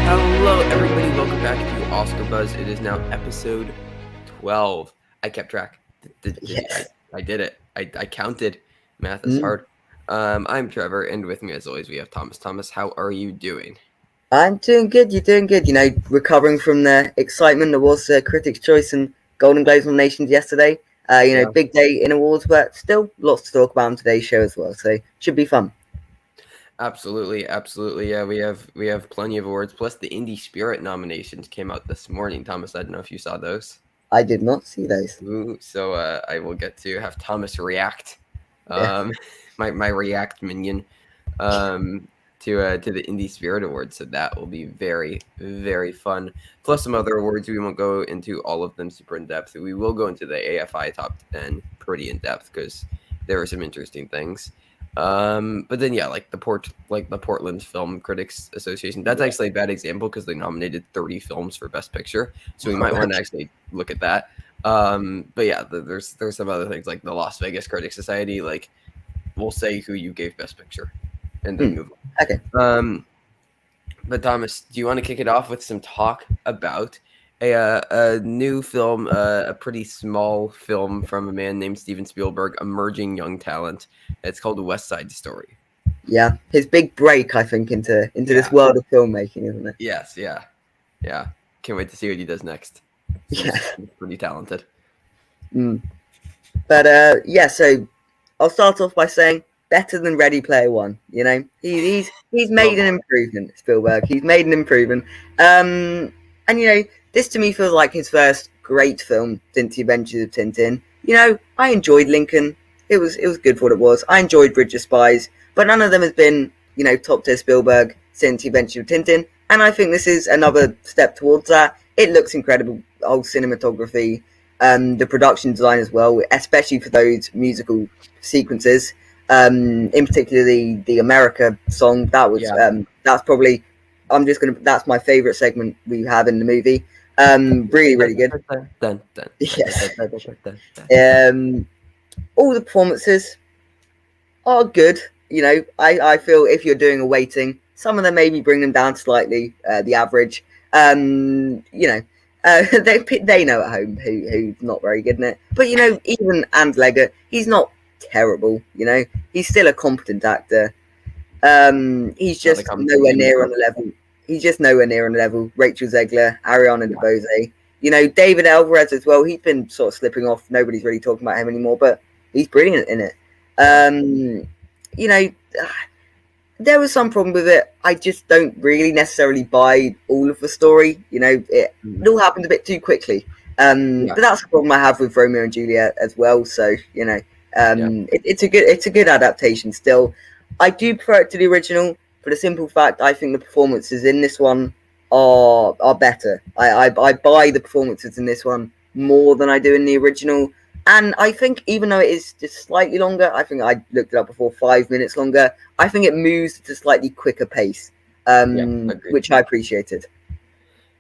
Hello, everybody. Welcome back to Oscar Buzz. It is now episode 12. I kept track. Yes. I did it. I counted. Math is Mm. hard. I'm Trevor, and with me, as always, we have Thomas. Thomas, how are you doing? I'm doing good. You're doing good. Recovering from the excitement that was Critics' Choice and Golden Globes nominations yesterday. Yeah. Big day in awards, but still lots to talk about on today's show as well. So should be fun. Absolutely. Yeah, we have plenty of awards. Plus, the Indie Spirit nominations came out this morning. Thomas, I don't know if you saw those. I did not see those. Ooh, so I will get to have Thomas react. Yeah. My react minion. To the Indie Spirit Awards, so that will be very, very fun. Plus some other awards. We won't go into all of them super in depth. We will go into the AFI top 10 pretty in depth because there were some interesting things. But then like the Portland Film Critics Association. That's actually a bad example because they nominated 30 films for Best Picture, so we might want to actually look at that. But yeah, there's some other things like the Las Vegas Critics Society. Like, we'll say who you gave Best Picture, and then move on. Okay. But Thomas, do you want to kick it off with some talk about a new film, a pretty small film from a man named Steven Spielberg, emerging young talent? It's called West Side Story. Yeah, his big break, I think, into this world of filmmaking, isn't it? Yes, yeah. Can't wait to see what he does next. Yeah, he's pretty talented. But so I'll start off by saying better than Ready Player One. He's made an improvement, Spielberg. He's made an improvement. And this to me feels like his first great film since The Adventures of Tintin. I enjoyed Lincoln. It was good for what it was. I enjoyed Bridge of Spies, but none of them has been top tier Spielberg since The Adventures of Tintin. And I think this is another step towards that. It looks incredible. Old cinematography. The production design as well, especially for those musical sequences. In particular, the America song that was that's probably that's my favorite segment we have in the movie. Really good. Yes. All the performances are good. I feel if you're doing a weighting, some of them maybe bring them down slightly, the average. They know at home who's not very good in it. But even Anne Leggett, he's not terrible. He's still a competent actor. He's just nowhere near on the level. He's just nowhere near on the level. Rachel Zegler, Ariana DeBose. David Alvarez as well. He's been sort of slipping off. Nobody's really talking about him anymore, but he's brilliant in it. There was some problem with it. I just don't really necessarily buy all of the story. It all happened a bit too quickly. But that's the problem I have with Romeo and Juliet as well. So it's a good adaptation still. I do prefer it to the original for the simple fact I think the performances in this one are better. I buy the performances in this one more than I do in the original. And I think even though it is just slightly longer, I think I looked it up before, 5 minutes longer, I think it moves at a slightly quicker pace, which I appreciated.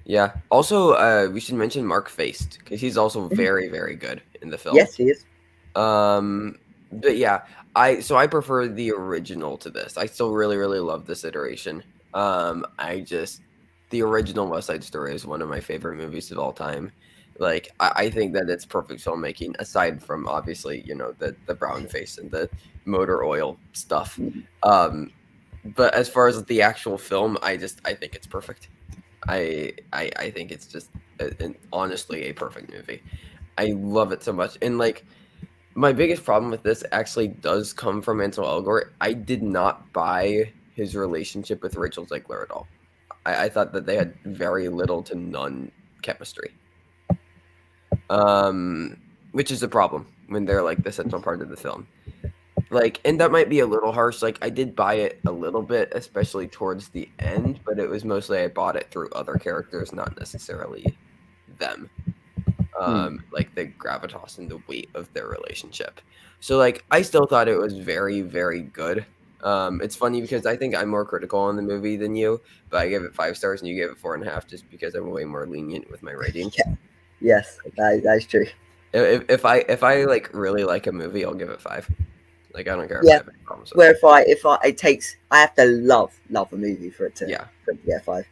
Yeah. Also, we should mention Mark Feist because he's also very, very good in the film. Yes, he is. But yeah, I prefer the original to this. I still really, really love this iteration. The original West Side Story is one of my favorite movies of all time. Like, I think that it's perfect filmmaking, aside from obviously, the brown face and the motor oil stuff. But as far as the actual film, I think it's perfect. I think it's just honestly a perfect movie. I love it so much. And like, my biggest problem with this actually does come from Ansel Elgort. I did not buy his relationship with Rachel Zegler at all. I thought that they had very little to none chemistry. Which is a problem when they're like the central part of the film. Like, and that might be a little harsh. Like, I did buy it a little bit, especially towards the end, but it was mostly I bought it through other characters, not necessarily them. Like the gravitas and the weight of their relationship. So like, I still thought it was very, very good. It's funny because I think I'm more critical on the movie than you, but I gave it 5 stars and you gave it 4.5 just because I'm way more lenient with my rating. Yeah. Yes, that's true. If I like really like a movie, I'll give it 5. Like I don't care if I Yeah. have any problems with Where it. if I it takes I have to love a movie Yeah, for it to get a 5.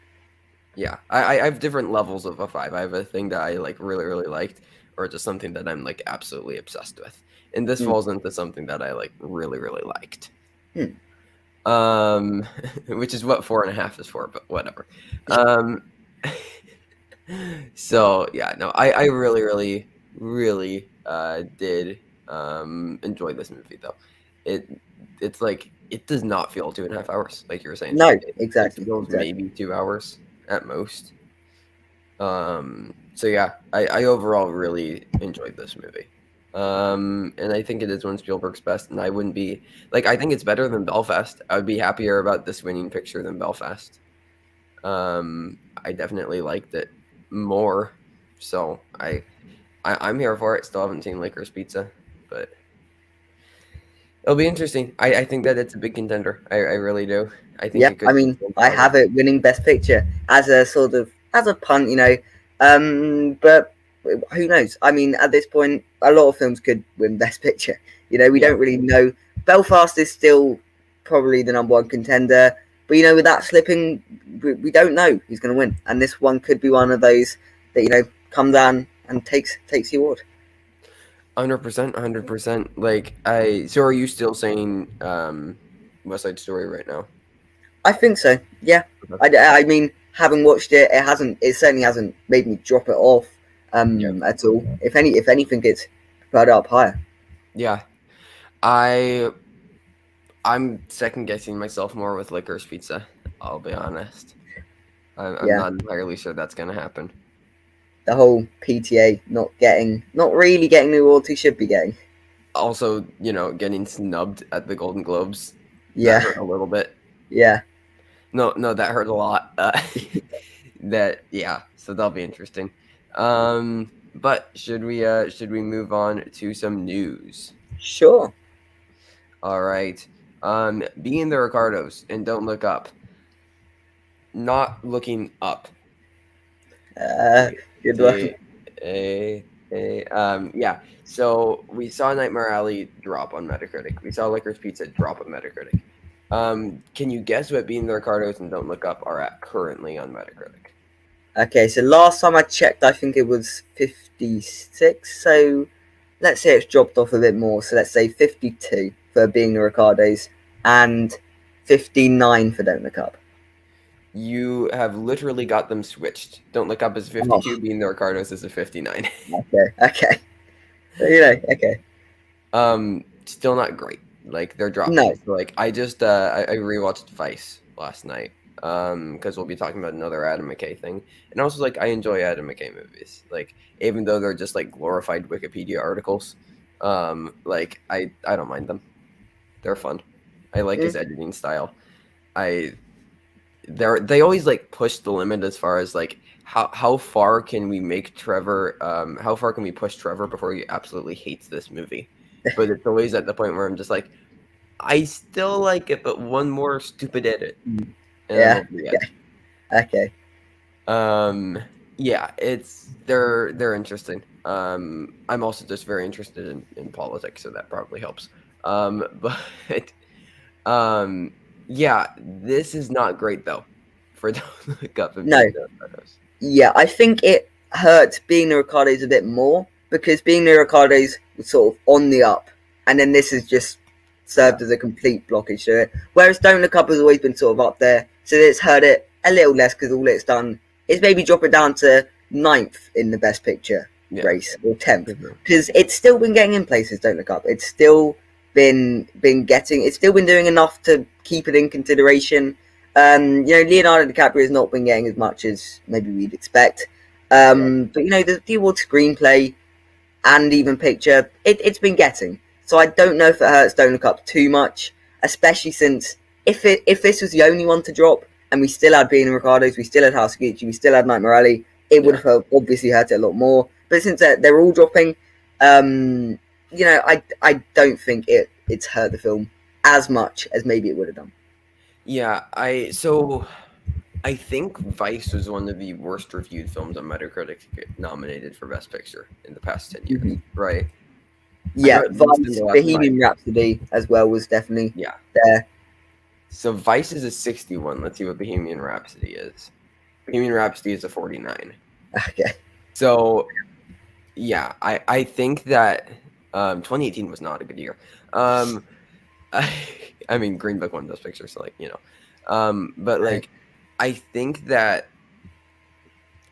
yeah. I have different levels of a 5. I have a thing that I like really really liked, or just something that I'm like absolutely obsessed with, and this Hmm. falls into something that I like really really liked. Hmm. Um, which is what 4.5 is for, but whatever. Um, so yeah, no, I really really really did enjoy this movie though. It it's like it does not feel 2.5 hours like you were saying. No, It exactly, feels exactly. maybe 2 hours at most. So yeah, I overall really enjoyed this movie. And I think it is one of Spielberg's best, and I wouldn't be like I think it's better than Belfast. I would be happier about this winning picture than Belfast. I definitely liked it more, so I'm here for it. Still haven't seen Licorice Pizza, but it'll be interesting. I think that it's a big contender. I really do. I think Yeah, it I could mean, go I farther. have it winning Best Picture as a sort of as a punt, you know. But who knows? I mean, at this point, a lot of films could win Best Picture. You know, we Yeah. don't really know. Belfast is still probably the number one contender, but you know, with that slipping, we don't know who's going to win, and this one could be one of those that you know comes down and takes the award. 100%, 100%. Like so are you still saying West Side Story right now? I think so. Yeah. Okay. I mean, having watched it, it certainly hasn't made me drop it off Yeah. at all. If anything, it's put it up higher. Yeah. I I'm second guessing myself more with Licorice Pizza. I'll be honest. I'm Yeah. not entirely sure that's gonna happen. The whole PTA not really getting the awards he should be getting. Also, getting snubbed at the Golden Globes, that Yeah. hurt a little bit. Yeah. No, no, that hurt a lot. That yeah, so that'll be interesting. But should we move on to some news? Sure. All right. Being the Ricardos and don't look up. Not looking up. Uh, good one. Yeah. So we saw Nightmare Alley drop on Metacritic. We saw Licorice Pizza drop on Metacritic. Can you guess what Being the Ricardos and Don't Look Up are at currently on Metacritic? Okay, so last time I checked, I think it was 56. So let's say it's dropped off a bit more. So let's say 52 for being the Ricardos and 59 for Don't Look Up. You have literally got them switched. Don't Look Up is Oh, 52, Being the Ricardos is a 59. okay, okay. So, you know, okay. Still not great. Like they're No, dropping. So, like I just I rewatched Vice last night. Because we'll be talking about another Adam McKay thing. And also like I enjoy Adam McKay movies. Like even though they're just like glorified Wikipedia articles, like I don't mind them. They're fun. I like his mm, editing style. I they always like push the limit as far as like how far can we make Trevor how far can we push Trevor before he absolutely hates this movie, but it's always at the point where I'm just like I still like it but one more stupid edit and then yeah, we'll be okay, good. okay. um yeah, they're interesting. I'm also just very interested in politics, so that probably helps. But Um, yeah, this is not great though for Don't Look Up and No, Being the Ricardos. yeah, I think it hurts being the Ricardos a bit more because being the Ricardos was sort of on the up, and then this has just Yeah, served as a complete blockage to it. Whereas Don't Look Up has always been sort of up there, so it's hurt it a little less because all it's done is maybe drop it down to ninth in the Best Picture yeah. race or 10th Mhm. because it's still been getting in places. Don't Look Up, it's still it's still been doing enough to keep it in consideration. You know, Leonardo DiCaprio has not been getting as much as maybe we'd expect. Yeah, But you know, the award screenplay and even picture, it's been getting. So I don't know if it hurts Don't Look Up too much, especially since if this was the only one to drop and we still had Being Ricardo's, we still had House of Gucci, we still had Nightmare Alley, it would yeah, have obviously hurt it a lot more. But since they're all dropping, um, you know, I don't think it's hurt the film as much as maybe it would have done. yeah. I think Vice was one of the worst reviewed films on Metacritic to get nominated for Best Picture in the past 10 years, Mm-hmm. right? Yeah, got Beast in Vice, the Last Bohemian Vice. Rhapsody as well was definitely Yeah. there. So Vice is a 61. Let's see what Bohemian Rhapsody is. Bohemian Rhapsody is a 49. Okay. So yeah, I think that 2018 was not a good year. I, I mean, Green Book won Best Picture, so like but like I think that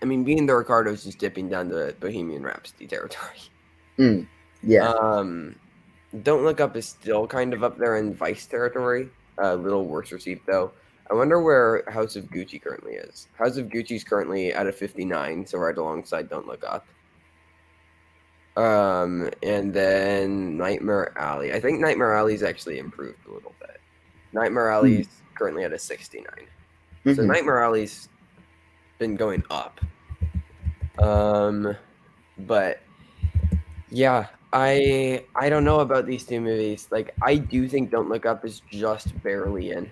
being the Ricardos is dipping down to Bohemian Rhapsody territory. Yeah. Don't Look Up is still kind of up there in Vice territory. A little worse received though. I wonder where House of Gucci currently is. House of Gucci is currently at a 59, so right alongside Don't Look Up. And then Nightmare Alley. I think Nightmare Alley's actually improved a little bit. Nightmare Alley's currently at a 69. So Nightmare Alley's been going up. But yeah, I don't know about these two movies. Like I do think Don't Look Up is just barely in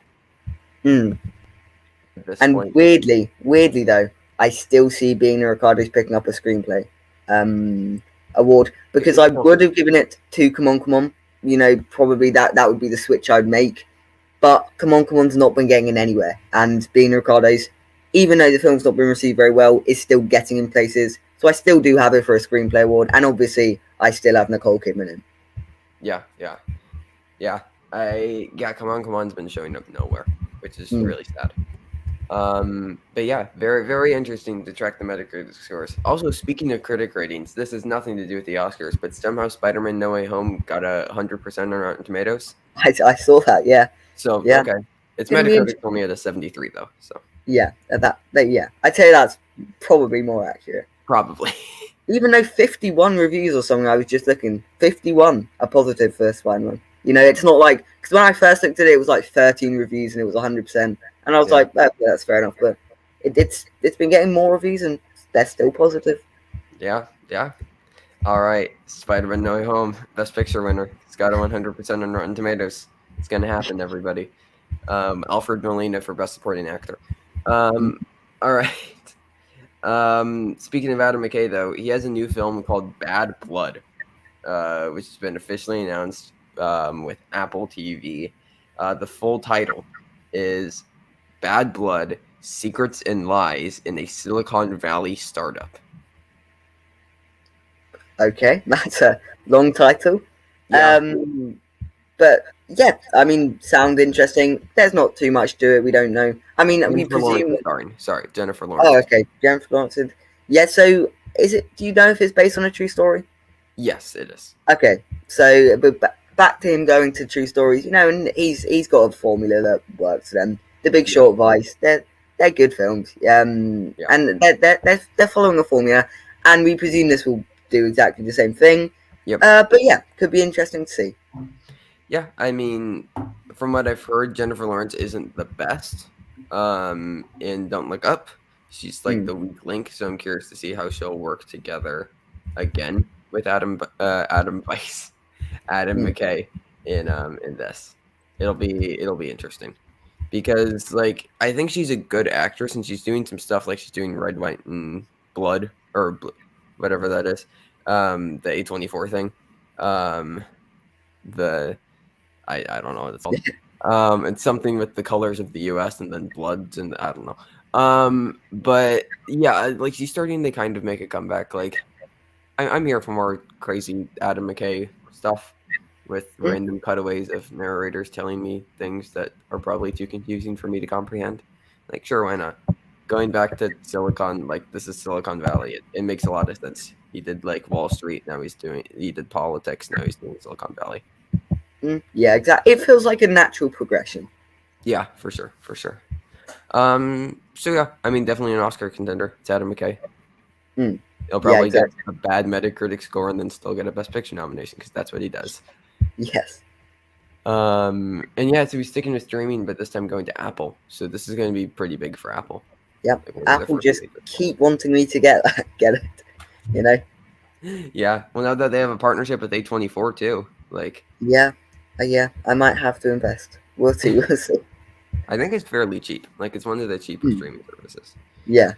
at this And point. weirdly though, I still see Being the Ricardos picking up a screenplay award because I would have given it to Come On, Come On. You know, probably that would be the switch I'd make. But Come On, Come On's not been getting in anywhere, and Being the Ricardos, even though the film's not been received very well, is still getting in places. So I still do have it for a screenplay award, and obviously I still have Nicole Kidman in. Yeah. Come On, Come On's been showing up nowhere, which is really sad. But yeah, very, very interesting to track the Metacritic scores. Also, speaking of critic ratings, this has nothing to do with the Oscars, but somehow Spider-Man No Way Home got 100% on Rotten Tomatoes. I saw that, yeah. So, yeah. okay. It's Metacritic only at a 73, though, so. Yeah, yeah. I'd say that's probably more accurate. Probably. Even though 51 reviews or something, I was just looking, 51 are positive for Spider-Man. You know, it's not like, because when I first looked at it, it was like 13 reviews and it was 100%. And I was like, that's fair enough. But it's been getting more reviews and they're still positive. Yeah. All right. Spider-Man No Way Home, Best Picture winner. It's got a 100% on Rotten Tomatoes. It's going to happen, everybody. Alfred Molina for Best Supporting Actor. All right. Speaking of Adam McKay, though, he has a new film called Bad Blood, which has been officially announced with Apple TV. The full title is Bad Blood, Secrets and Lies in a Silicon Valley Startup. Okay, that's a long title. Yeah. But yeah, sound interesting. There's not too much to it. We don't know. We presume. Sorry, Jennifer Lawrence. Oh, okay, Jennifer Lawrence. Yeah. So, is it? Do you know if it's based on a true story? Yes, it is. Okay, so but back to him going to true stories. You know, and he's got a formula that works for them. The Big Short, Vice. They're good films. And they're following a formula, and we presume this will do exactly the same thing. Yep. But yeah, could be interesting to see. Yeah, from what I've heard, Jennifer Lawrence isn't the best in Don't Look Up. She's like the weak link, so I'm curious to see how she'll work together again with Adam McKay in this. It'll be interesting because like I think she's a good actress and she's doing some stuff like she's doing Red, White, and Blood or whatever that is, the A24 thing, I don't know what it's called. It's something with the colors of the U.S. and then bloods and I don't know. But yeah, like she's starting to kind of make a comeback. Like I'm here for more crazy Adam McKay stuff with random cutaways of narrators telling me things that are probably too confusing for me to comprehend. Like sure, why not? Going back to Silicon, like this is Silicon Valley. It makes a lot of sense. He did like Wall Street. Now he did politics. Now he's doing Silicon Valley. Yeah, exactly. It feels like a natural progression. Yeah, for sure. So yeah, definitely an Oscar contender. It's Adam McKay. He'll probably get a bad Metacritic score and then still get a Best Picture nomination because that's what he does. Yes. And yeah, so he's sticking with streaming, but this time going to Apple. So this is going to be pretty big for Apple. Yep. Apple just keep wanting me to get it. You know. Yeah. Well, now that they have a partnership with A24 too, like. Yeah. I might have to invest. We'll see. I think it's fairly cheap. Like it's one of the cheaper streaming services. Yeah.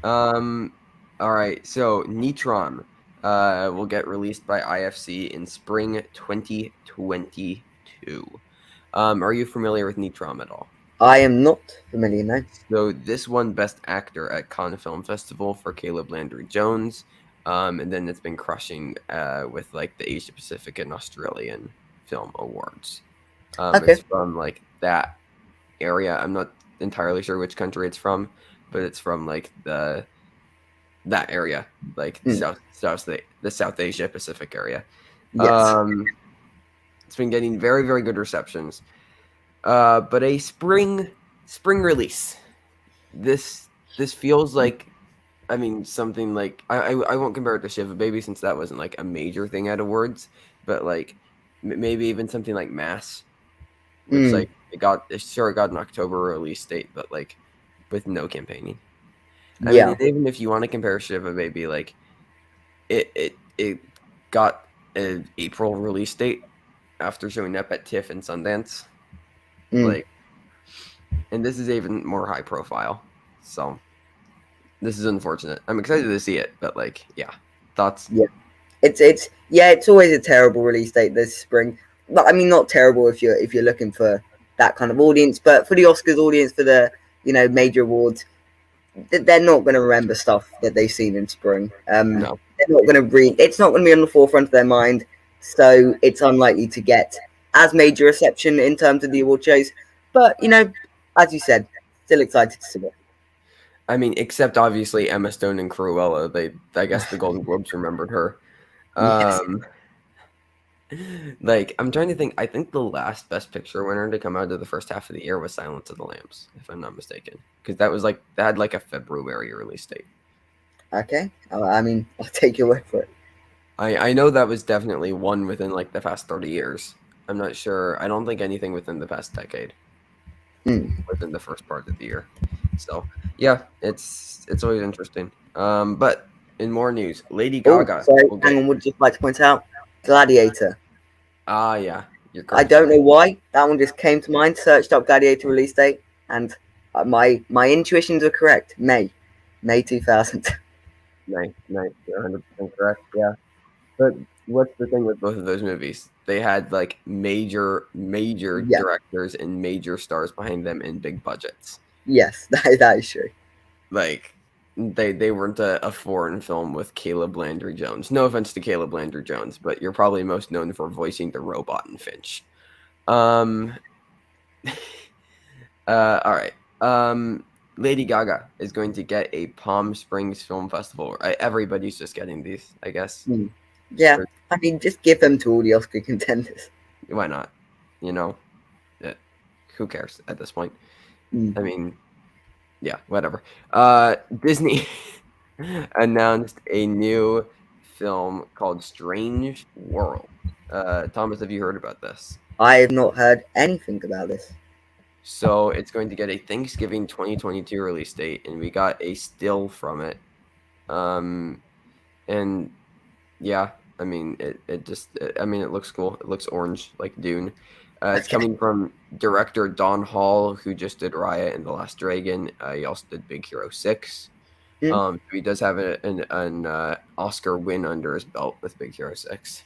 All right. So Neutron, will get released by IFC in spring 2022. Are you familiar with Nitram at all? I am not familiar now. So this won Best Actor at Cannes Film Festival for Caleb Landry Jones, and then it's been crushing with like the Asia Pacific and Australian Film Awards. Okay. It's from like that area. I'm not entirely sure which country it's from, but it's from like that area, like the South Asia Pacific area. Yes. It's been getting very, very good receptions. But a spring release. This feels like, I mean, something like I won't compare it to Shiva Baby since that wasn't like a major thing at awards, but like maybe even something like Mass, which like it got an October release date, but like with no campaigning. I mean, Yeah. and even if you want to compare Shiva Baby, like it got an April release date after showing up at TIFF and Sundance, like, and this is even more high profile. So this is unfortunate. I'm excited to see it, but like, yeah, thoughts? Yeah. It's always a terrible release date this spring. But I mean, not terrible if you're looking for that kind of audience, but for the Oscars audience, for the major awards, they're not going to remember stuff that they've seen in spring. No. They're not going to read. It's not going to be on the forefront of their mind, so it's unlikely to get as major reception in terms of the award shows. But as you said, still excited to see it. I mean, except obviously Emma Stone and Cruella. I guess the Golden Globes remembered her. Yes. Like, I'm trying to think. I think the last Best Picture winner to come out of the first half of the year was Silence of the Lambs, if I'm not mistaken, because that had like a February release date. Okay. I mean, I'll take your word for it. I know that was definitely one within like the past 30 years. I'm not sure. I don't think anything within the past decade within the first part of the year. So yeah, it's always interesting. But in more news, Lady Oh, Gaga sorry. will Hang get. on. Would just like to point out, Gladiator. Yeah, you're I correct. don't know why that one just came to mind. Searched up Gladiator release date, and my intuitions were correct. May 2000. Nice, nice. You're 100% correct. Yeah. But what's the thing with both of those movies? They had like major Yeah. directors and major stars behind them and big budgets. Yes, that is true. Like they weren't a foreign film with Caleb Landry Jones. No offense to Caleb Landry Jones, but you're probably most known for voicing the robot in Finch. Um all right. Lady Gaga is going to get a Palm Springs Film Festival. Everybody's just getting these, I guess. Yeah, I mean, just give them to all the Oscar contenders. Why not? You know, who cares at this point? Mm. I mean, yeah, whatever. Disney announced a new film called Strange World. Thomas, have you heard about this? I have not heard anything about this. So it's going to get a Thanksgiving 2022 release date, and we got a still from it. And yeah, I mean, I mean, it looks cool. It looks orange like Dune. It's Okay. coming from director Don Hall, who just did Raya and the Last Dragon. He also did Big Hero 6. Mm. He does have an Oscar win under his belt with Big Hero 6.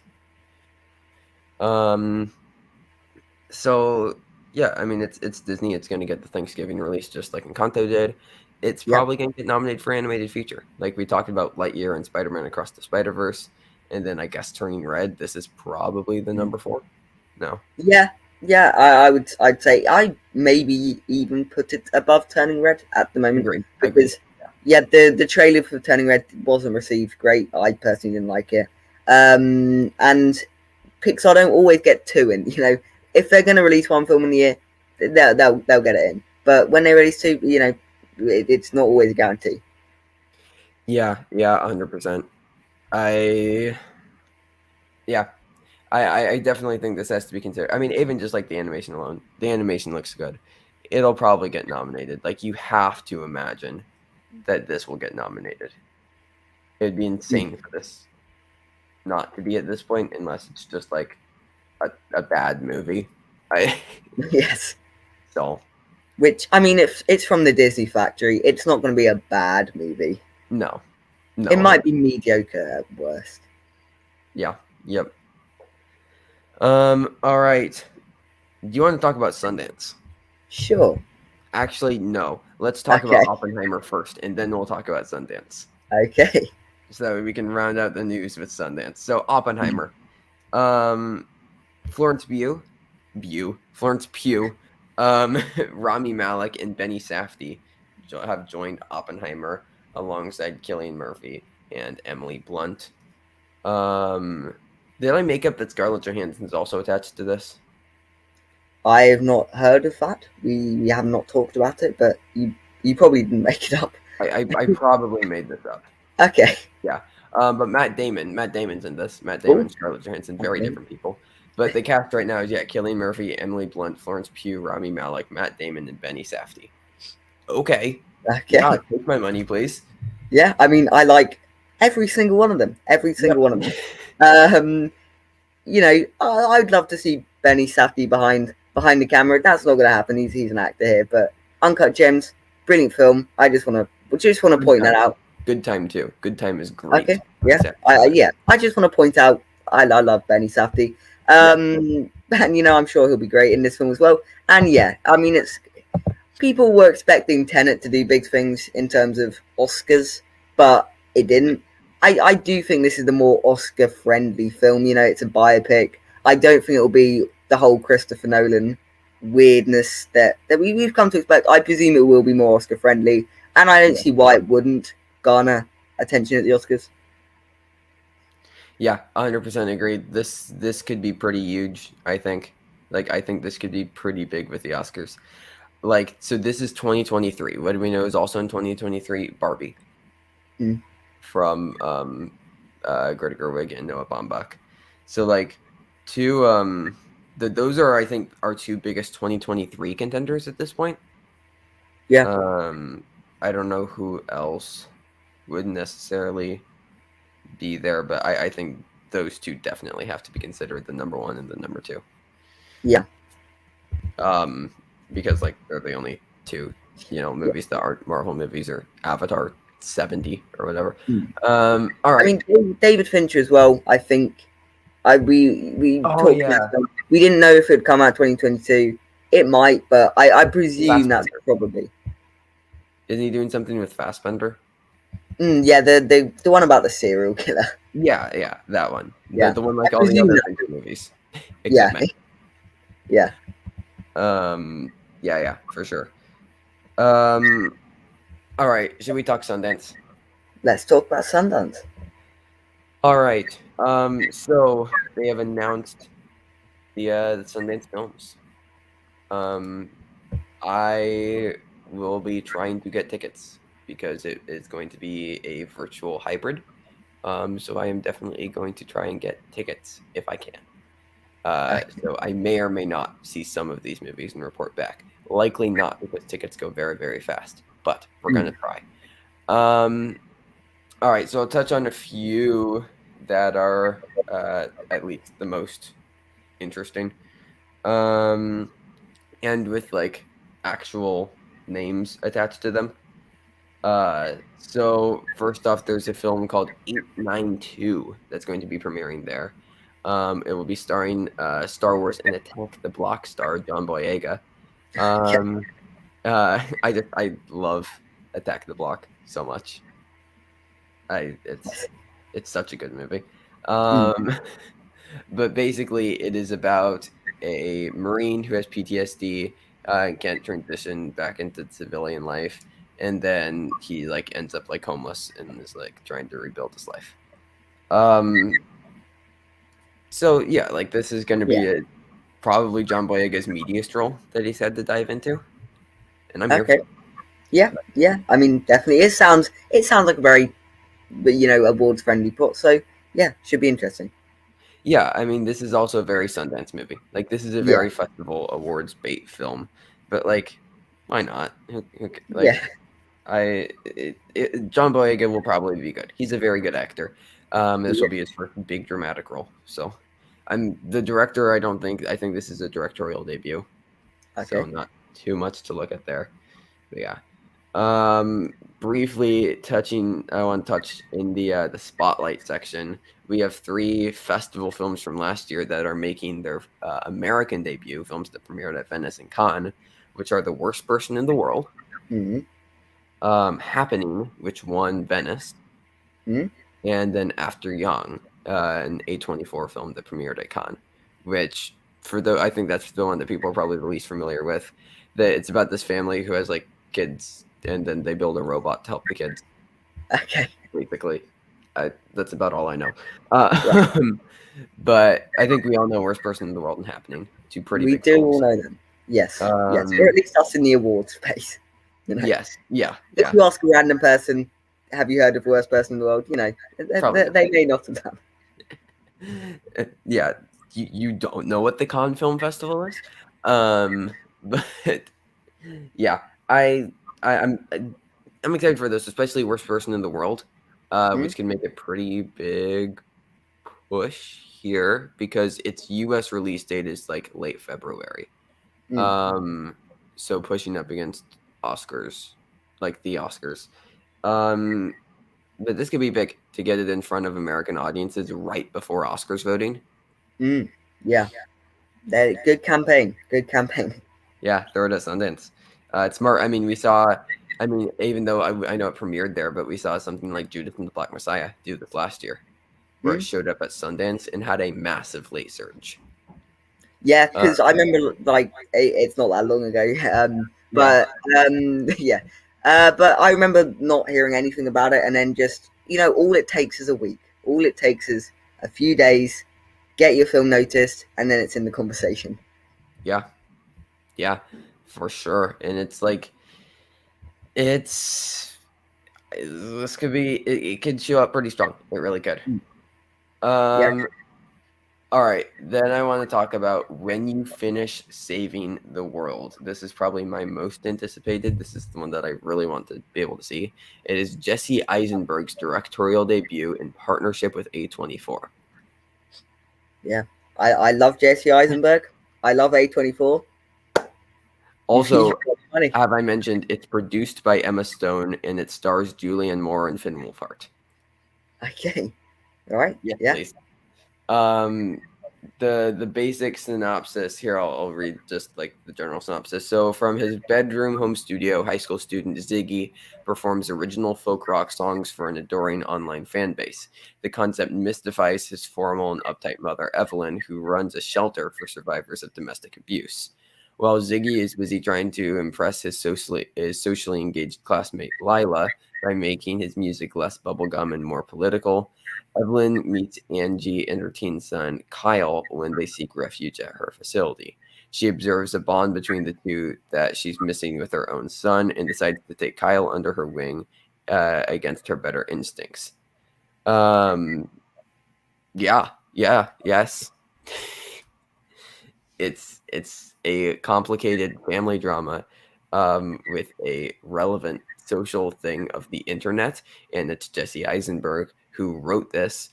So yeah, I mean, it's Disney. It's going to get the Thanksgiving release just like Encanto did. It's Yeah. probably going to get nominated for animated feature, like we talked about Lightyear and Spider-Man Across the Spider-Verse, and then I guess Turning Red. This is probably the number 4. No, Yeah. Yeah. I'd say I maybe even put it above Turning Red at the moment agreed. because yeah, the trailer for Turning Red wasn't received great. I personally didn't like it. And Pixar don't always get two in. If they're going to release one film in the year, they'll get it in. But when they release two, it's not always a guarantee. Yeah, 100%. I yeah, I definitely think this has to be considered. I mean, even just like the animation alone, the animation looks good. It'll probably get nominated. Like you have to imagine that this will get nominated. It'd be insane for this not to be at this point unless it's just like a bad movie. I Yes. so Which I mean, if it's from the Disney factory, it's not going to be a bad movie. no, It might be mediocre at worst. Yeah. Yep. All right. Do you want to talk about Sundance? Sure. Actually, no. Let's talk about Okay. Oppenheimer first, and then we'll talk about Sundance. Okay. So that way we can round out the news with Sundance. So Oppenheimer. Um, Florence Florence Pugh, Rami Malek, and Benny Safdie have joined Oppenheimer alongside Cillian Murphy and Emily Blunt. Um, did I make up that Scarlett Johansson is also attached to this? I have not heard of that. We have not talked about it, but you probably didn't make it up. I probably made this up. Okay. Yeah. But Matt Damon's in this. Matt Oh. Damon, Scarlett Johansson, very Okay. different people. But the cast right now is Cillian Murphy, Emily Blunt, Florence Pugh, Rami Malek, Matt Damon, and Benny Safdie. Okay. Yeah, Okay. take my money, please. Yeah. I mean, I like every single one of them. Every single one of them. Um, I'd love to see Benny Safdie behind the camera. That's not going to happen. He's an actor here, but Uncut Gems, brilliant film. I just want to point that out. Good Time too. Good Time is great. Okay, yeah, I just want to point out I love Benny Safdie. Yeah. And I'm sure he'll be great in this film as well. And yeah, I mean, it's people were expecting Tenet to do big things in terms of Oscars, but it didn't. I do think this is the more Oscar friendly film. It's a biopic. I don't think it'll be the whole Christopher Nolan weirdness that we've come to expect. I presume it will be more Oscar friendly, and I don't see why it wouldn't garner attention at the Oscars. Yeah, 100% agree. This could be pretty huge, I think. Like I think this could be pretty big with the Oscars. Like so this is 2023. What do we know is also in 2023 Barbie. Mm. From Greta Gerwig and Noah Baumbach. So like those are I think our two biggest 2023 contenders at this point. Yeah. I don't know who else would necessarily be there, but I think those two definitely have to be considered the number one and the number two. Yeah. Because like they're the only two, movies that aren't Marvel movies or Avatar 70 or whatever. All right. I mean, David Fincher as well. I think we talked. Yeah. We didn't know if it'd come out 2022. It might, but I presume that's probably. Isn't he doing something with Fassbender? Yeah, the one about the serial killer. Yeah, that one. Yeah, the one like all the other Fincher movies. Yeah. Yeah. Yeah, for sure. All right. Should we talk Sundance? Let's talk about Sundance. All right. So they have announced the Sundance films. I will be trying to get tickets because it is going to be a virtual hybrid. So I am definitely going to try and get tickets if I can. So I may or may not see some of these movies and report back. Likely not because tickets go very, very fast, but we're going to try. All right, so I'll touch on a few that are at least the most interesting. And with like actual names attached to them. So first off, there's a film called 892 that's going to be premiering there. It will be starring Star Wars and Attack the Block star John Boyega. I love Attack the Block so much. It's such a good movie. But basically, it is about a Marine who has PTSD and can't transition back into civilian life, and then he like ends up like homeless and is like trying to rebuild his life. So yeah, like this is going to be probably John Boyega's meatiest role that he's had to dive into, and I'm here for it. Yeah. I mean, definitely, it sounds like a very, awards friendly plot. So yeah, should be interesting. Yeah, I mean, this is also a very Sundance movie. Like, this is a very festival awards bait film, but like, why not? Like, John Boyega will probably be good. He's a very good actor. This will be his first big dramatic role. So, I'm the director. I think this is a directorial debut. Okay. So not too much to look at there. But yeah. Briefly touching, I want to touch in the spotlight section. We have 3 festival films from last year that are making their American debut, films that premiered at Venice and Cannes, which are The Worst Person in the World, Hmm. Happening, which won Venice, Hmm. and then After Young, an A24 film that premiered at Cannes, which I think that's the one that people are probably the least familiar with. That it's about this family who has like kids, and then they build a robot to help the kids. Okay. Basically, that's about all I know. Right. But I think we all know Worst Person in the World and Happening, 2 pretty We big do all films. know them. Yes. Yes. Or Um, at least us in the awards space. yes, yeah, If yeah, you ask a random person, have you heard of Worst Person in the World? probably not. They may not have done. Yeah, you don't know what the Cannes Film Festival is, but yeah, I'm excited for this, especially Worst Person in the World, Hmm? which can make a pretty big push here because its U.S. release date is like late February. Hmm. Um, so pushing up against Oscars, like the Oscars. Um, but this could be big to get it in front of American audiences right before Oscars voting. Hmm. Yeah. Good campaign. Good campaign. Yeah, throw it at Sundance. It's smart. I mean, we saw. I mean, even though I know it premiered there, but we saw something like Judas and the Black Messiah do this last year, where it Hmm? showed up at Sundance and had a massive late surge. Yeah, Uh, because I remember like it's not that long ago. yeah, Yeah. But I remember not hearing anything about it, and then just all it takes is a week. All it takes is a few days. Get your film noticed, and then it's in the conversation. yeah, yeah, for sure. And it's like it's this could be it could show up pretty strong. It really could. Mm. Yeah. Um, All right, then I want to talk about When You Finish Saving the World. This is probably my most anticipated. This is the one that I really want to be able to see. It is Jesse Eisenberg's directorial debut in partnership with A24. Yeah. I love Jesse Eisenberg. I love A24. You've Also, got money. have I mentioned it's produced by Emma Stone and it stars Julianne Moore and Finn Wolfhard? Okay. All right. Yes, Yeah. please. Um, the basic synopsis here, I'll read just like the general synopsis. So from his bedroom home studio, high school student Ziggy performs original folk rock songs for an adoring online fan base. The concept mystifies his formal and uptight mother Evelyn, who runs a shelter for survivors of domestic abuse. While Ziggy is busy trying to impress his socially engaged classmate Lila by making his music less bubblegum and more political, Evelyn meets Angie and her teen son, Kyle, when they seek refuge at her facility. She observes a bond between the two that she's missing with her own son and decides to take Kyle under her wing against her better instincts. Um, yeah, yeah, yes. It's a complicated family drama with a relevant social thing of the internet, and it's Jesse Eisenberg who wrote this,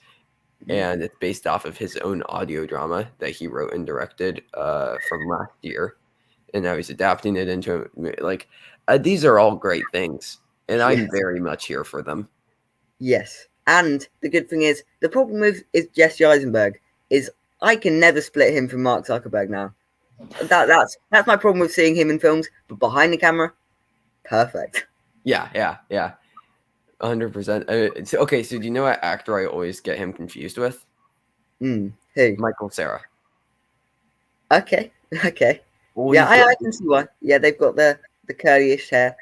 Mm. and it's based off of his own audio drama that he wrote and directed from last year, and now he's adapting it into like these are all great things, and I'm Yes. very much here for them. Yes. And the good thing is, the problem with is Jesse Eisenberg is I can never split him from Mark Zuckerberg now. That's my problem with seeing him in films, but behind the camera, perfect. Yeah, yeah, yeah, 100%. Okay, so do you know what actor I always get him confused with? Who? Michael Cera. Okay. Okay. Yeah, Always I get can see why. Yeah, they've got the curlyish hair.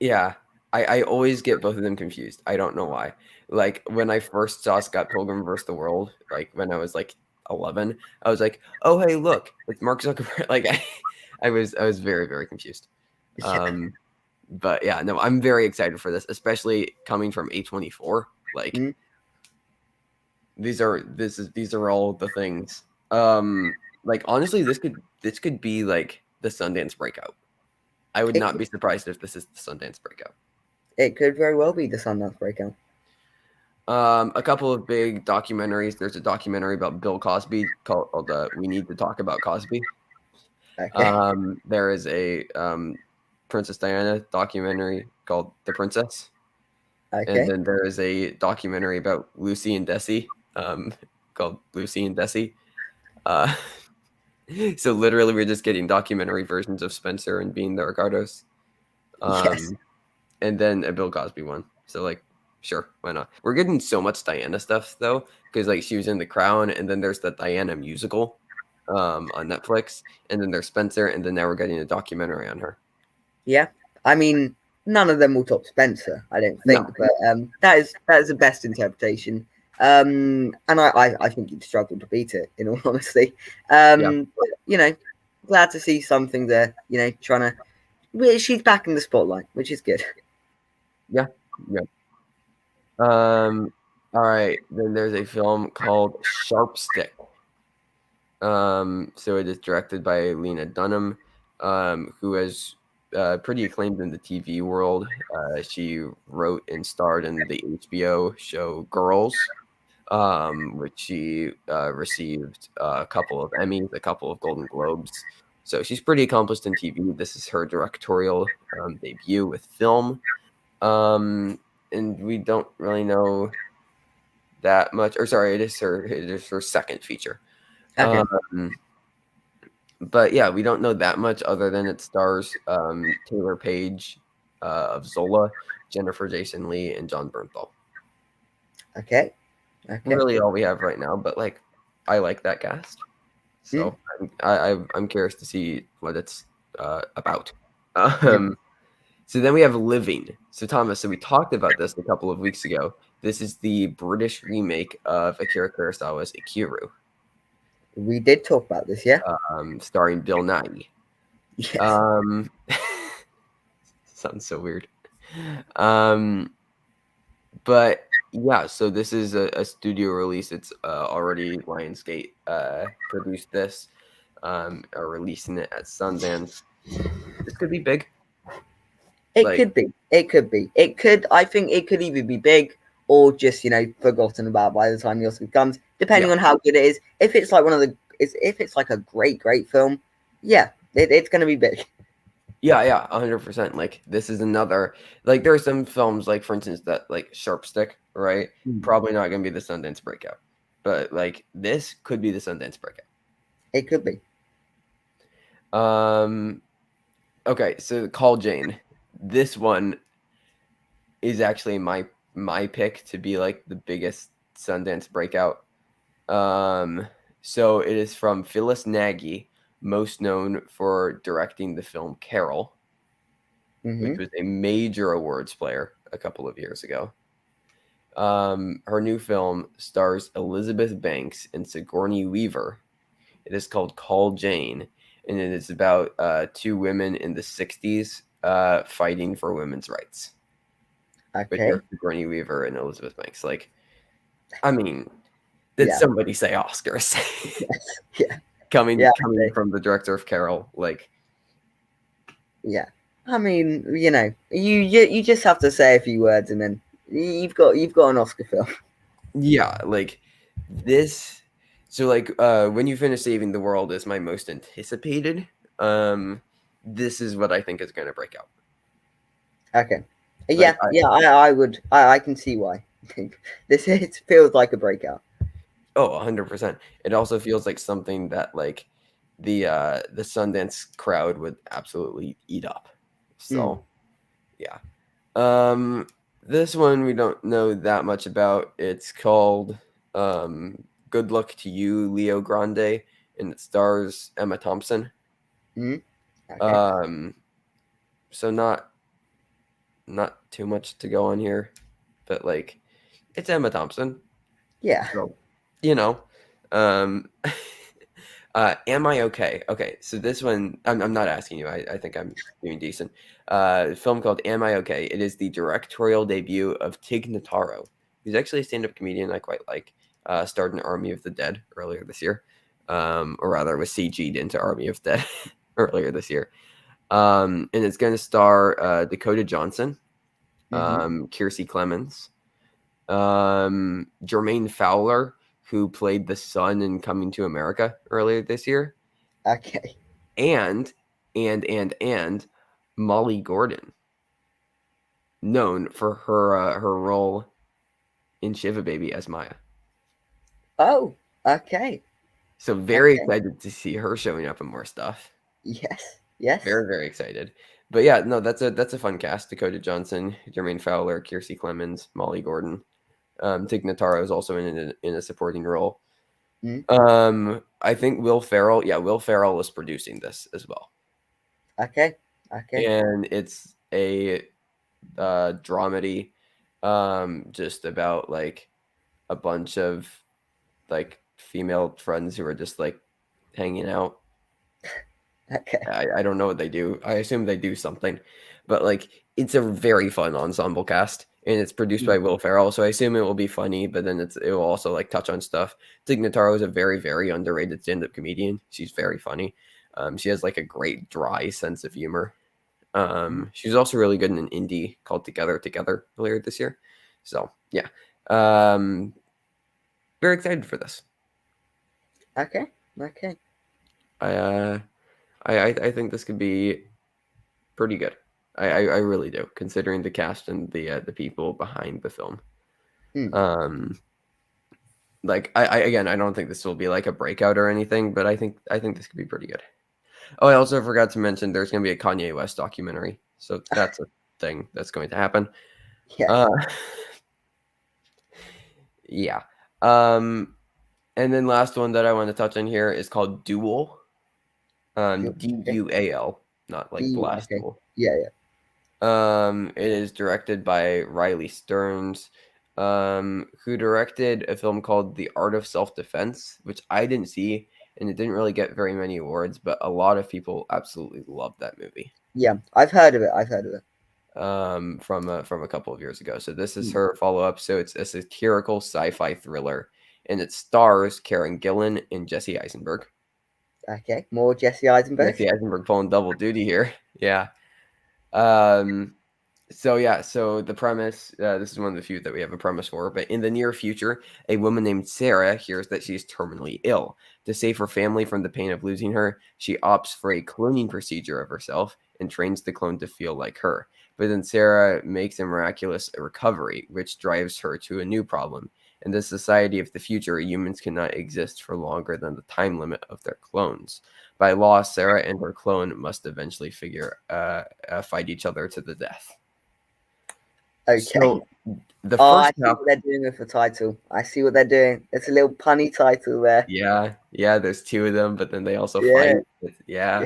Yeah, I always get both of them confused. I don't know why. Like when I first saw Scott Pilgrim vs. the World, like when I was like 11, I was like, "Oh, hey, look, it's Mark Zuckerberg." Like I was very very confused. Yeah. Um, but yeah, no, I'm very excited for this, especially coming from A24. Like Mm, these are all the things. Like honestly, this could be like the Sundance breakout. I would it not could, be surprised if this is the Sundance breakout. it could very well be the Sundance Breakout. A couple of big documentaries. There's a documentary about Bill Cosby called "We Need to Talk About Cosby." Okay. There is a Princess Diana documentary called The Princess. And Okay. then there is a documentary about Lucy and Desi, called Lucy and Desi. Uh, so literally, we're just getting documentary versions of Spencer and Bean the Ricardos. Yes. And then a Bill Cosby one. So like, sure, why not? We're getting so much Diana stuff though, because like she was in The Crown, and then there's the Diana musical, on Netflix, and then there's Spencer, and then now we're getting a documentary on her. Yeah. I mean, none of them will top Spencer, I don't No, think, but that is the best interpretation. And I think you'd struggle to beat it, in all honesty. yeah, But, glad to see something there. Trying to. She's back in the spotlight, which is good. yeah, yeah. All right. Then there's a film called Sharp Stick. So it is directed by Lena Dunham, who has pretty acclaimed in the TV world. She wrote and starred in the HBO show Girls, which she received a couple of Emmys, a couple of Golden Globes. So she's pretty accomplished in TV. This is her directorial debut with film. And we don't really know that much. Or sorry, it is her second feature. Okay. Um, but yeah, we don't know that much other than it stars Taylor Page of Zola, Jennifer Jason Leigh, and John Bernthal. Okay. Okay. Really, all we have right now. But like, I like that cast, Mm, so I'm curious to see what it's about. yeah. Um, so then we have Living. So Thomas, so we talked about this a couple of weeks ago. This is the British remake of Akira Kurosawa's Ikiru, We did talk about this, yeah? starring Bill Nighy. Yes. Um, sounds so weird. Um, but yeah, so this is a studio release. It's already Lionsgate produced this, are releasing it at Sundance. This could be big. It Like, could be. It could be. I think it could either be big or just, forgotten about by the time the Oscar comes, yeah, depending on how good it is. If it's like if it's like a great, great film, yeah, it's going to be big. yeah, 100%. Like, this is another, like, there are some films, like, for instance, that, like, Sharp Stick, right? Mm. Probably not going to be the Sundance breakout. But, like, this could be the Sundance breakout. It could be. Okay, so Call Jane. This one is actually my pick to be like the biggest Sundance breakout. So it is from Phyllis Nagy, most known for directing the film Carol, which Hmm. was a major awards player a couple of years ago. Her new film stars Elizabeth Banks and Sigourney Weaver. It is called Call Jane, and it is about two women in the 60s fighting for women's rights. But Okay. here's Sigourney Weaver and Elizabeth Banks. Like, I mean, did Yeah. somebody say Oscars? Yeah. coming Yeah. coming from the director of Carol, like, Yeah. I mean, you just have to say a few words and then you've got an Oscar film. yeah, like this. So like, when you finish Saving the World is my most anticipated. This is what I think is going to break out. Okay. Like, Yeah, yeah, I would. I can see why. This it feels like a breakout. 100%. It also feels like something that like the Sundance crowd would absolutely eat up. Mm. So yeah. This one we don't know that much about. It's called Good Luck to You, Leo Grande, and it stars Emma Thompson. Mm. Okay. Um, so not too much to go on here, but like it's Emma Thompson. Yeah. So, you know, um, am I okay? Okay, so this one, I'm not asking you. I think I'm doing decent. A film called Am I Okay? It is the directorial debut of Tig Notaro, who's actually a stand-up comedian I quite like. Starred in Army of the Dead earlier this year, or rather was CG'd into Army of Dead earlier this year. And it's going to star Dakota Johnson, Hmm. Kiersey Clemens, Jermaine Fowler, who played the son in Coming to America earlier this year, Okay. and Molly Gordon, known for her role in Shiva Baby as Maya. Oh, okay. So very Okay. excited to see her showing up in more stuff. Yes. Yes. Very, very excited. But yeah, no, that's a fun cast. Dakota Johnson, Jermaine Fowler, Kiersey Clemens, Molly Gordon. Tig Notaro is also in a supporting role. Mm, I think Will Ferrell. Yeah, Will Ferrell is producing this as well, okay. Okay. and it's a dramedy, just about like a bunch of like female friends who are just like hanging out. Okay. I don't know what they do. I assume they do something, but like it's a very fun ensemble cast, and it's produced by Mm, Will Ferrell. So I assume it will be funny, but then it will also like touch on stuff. Tig Notaro is a very very underrated stand up comedian. She's very funny. She has like a great dry sense of humor. mm. She's also really good in an indie called Together Together earlier this year. So yeah, um, very excited for this. Okay. Okay. I uh, I think this could be pretty good. I really do, considering the cast and the people behind the film. Mm, Um, like I again, I don't think this will be like a breakout or anything, but I think this could be pretty good. Oh, I also forgot to mention there's going to be a Kanye West documentary, so that's a thing that's going to happen. yes. Uh, yeah. Um, and then last one that I want to touch on here is called Duel. Okay. Dual, not like Blast Okay. Duel. Yeah. Yeah. It is directed by Riley Stearns, who directed a film called The Art of Self-Defense, which I didn't see, and it didn't really get very many awards, but a lot of people absolutely loved that movie. Yeah. I've heard of it. I've heard of it. From a couple of years ago. So this is Mm, her follow-up. So it's a satirical sci-fi thriller, and it stars Karen Gillan and Jesse Eisenberg. okay. More Jesse Eisenberg. Jesse Eisenberg pulling double duty here. Yeah. Um, So yeah, so the premise, this is one of the few that we have a premise for, but in the near future, a woman named Sarah hears that she's terminally ill. To save her family from the pain of losing her, she opts for a cloning procedure of herself and trains the clone to feel like her. But then Sarah makes a miraculous recovery, which drives her to a new problem. In the society of the future, humans cannot exist for longer than the time limit of their clones. By law, Sarah and her clone must eventually fight each other to the death. Okay. So the Oh, first I see half, what they're doing with the title. I see what they're doing. It's a little punny title there. yeah, there's two of them, but then they also fight. Yeah. Yeah.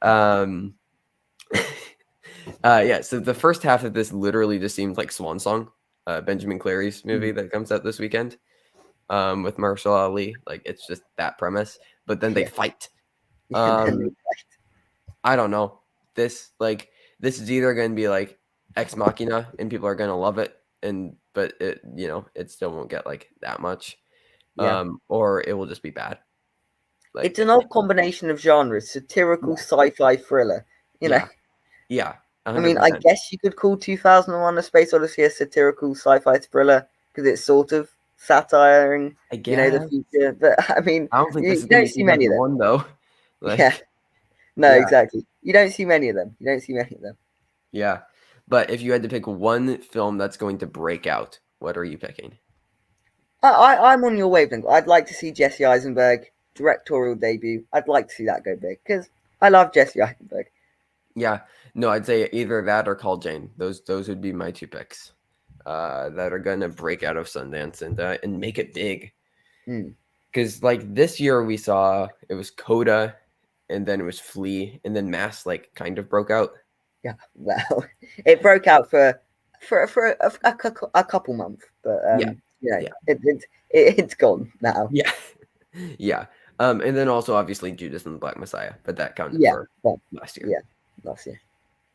Yeah. Um, yeah. So the first half of this literally just seems like Swan Song, Benjamin Clary's movie Mm. that comes out this weekend, with Marshall Ali. Like it's just that premise, but then they Yeah. fight. Yeah. Then Um, I don't know. This is either going to be like Ex Machina, and people are going to love it, but it still won't get like that much. yeah. Or it will just be bad. It's Like, an odd combination of genres: satirical yeah, sci-fi thriller. You know. yeah, yeah, I hundred mean, I percent. guess you could call 2001: A Space Odyssey a satirical sci-fi thriller because it's sort of satiring, I the guess. future. But I mean, I don't think this you is gonna don't be see many of them. 2001 though. Yeah. Like, No, yeah, exactly. You don't see many of them. You don't see many of them. yeah. But if you had to pick one film that's going to break out, what are you picking? I'm on your wavelength. I'd like to see Jesse Eisenberg directorial debut. I'd like to see that go big because I love Jesse Eisenberg. Yeah, no, I'd say either that or Call Jane. Those would be my two picks. That are gonna break out of Sundance and make it big. Mm, Because like this year we saw it was Coda, and then it was Flea, and then Mass like kind of broke out. yeah, well, it broke out for a couple months, but Yeah, yeah, it's gone now. yeah, yeah. And then also obviously Judas and the Black Messiah, but that counted Yeah, for well, last year. yeah, last year.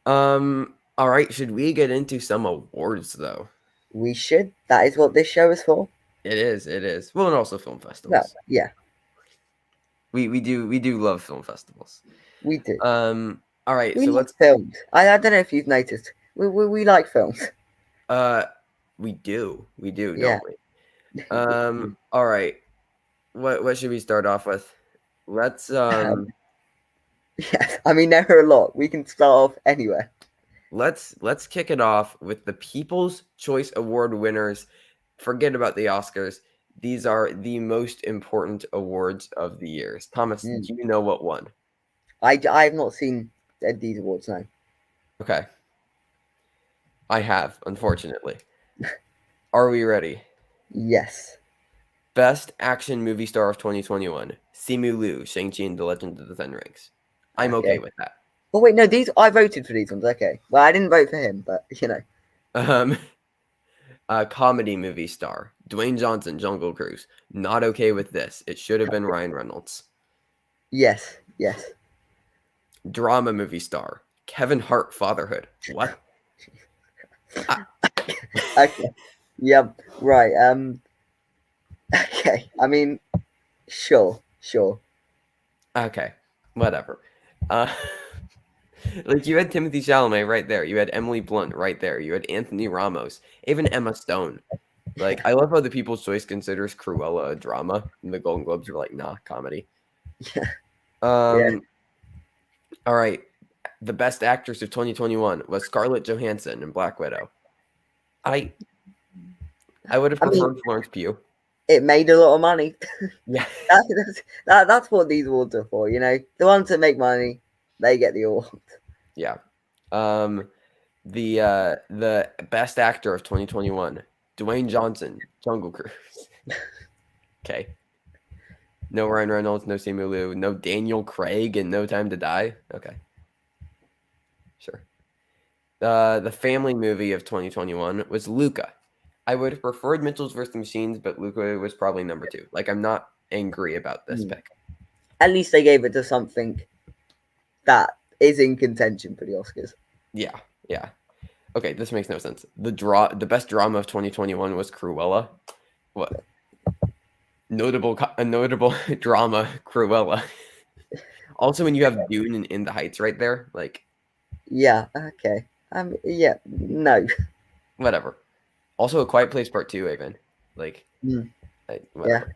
All right, should we get into some awards though? We should. That is what this show is for. It is, it is. Well, and also film Well, festivals. yeah, We do love film festivals. we do. All right, We so like let's films. I don't know if you've noticed. We like films. uh we do, Yeah. don't we? All right. What should we start off with? Let's Yes, I mean there are a lot. We can start off anywhere. Let's kick it off with the People's Choice Award winners. Forget about the Oscars. These are the most important awards of the years. Thomas, Mm. do you know what won? I have not seen these awards now. Okay. I have, unfortunately. Are we ready? Yes. Best Action Movie Star of 2021. Simu Liu, Shang-Chi and the Legend of the Ten Rings. I'm okay Okay. with that. Oh wait, no, these I voted for these ones. Okay. Well, I didn't vote for him, but Um, Comedy movie star. Dwayne Johnson, Jungle Cruise. Not okay with this. It should have been Ryan Reynolds. yes, yes. Drama movie star. Kevin Hart, Fatherhood. What? Okay. Yep. Right. Okay. I mean, sure. Okay. Whatever. Uh, like you had Timothy Chalamet right there. You had Emily Blunt right there. You had Anthony Ramos. Even Emma Stone. Like I love how the People's Choice considers Cruella a drama, and the Golden Globes were like, nah, comedy. Yeah. Yeah. Um. All right. The best actress of 2021 was Scarlett Johansson in Black Widow. I would have I mean, preferred Florence Pugh. it made a lot of money. Yeah. That's what these awards are for. The ones that make money, they get the award. Yeah. Um. The best actor of 2021, Dwayne Johnson, Jungle Cruise. Okay. No Ryan Reynolds, no Simu Liu, no Daniel Craig, and No Time to Die. Okay. Sure. The family movie of 2021 was Luca. I would have preferred Mitchell's vs. Machines, but Luca was probably number 2. Like, I'm not angry about this pick. At least they gave it to something that is in contention for the Oscars. Yeah. Okay, this makes no sense. The best drama of 2021 was Cruella. What? A notable drama, Cruella. Also, when you have Dune and In the Heights right there, like, Yeah. Okay. Yeah. No. whatever. Also, A Quiet Place Part 2, even. Like, whatever.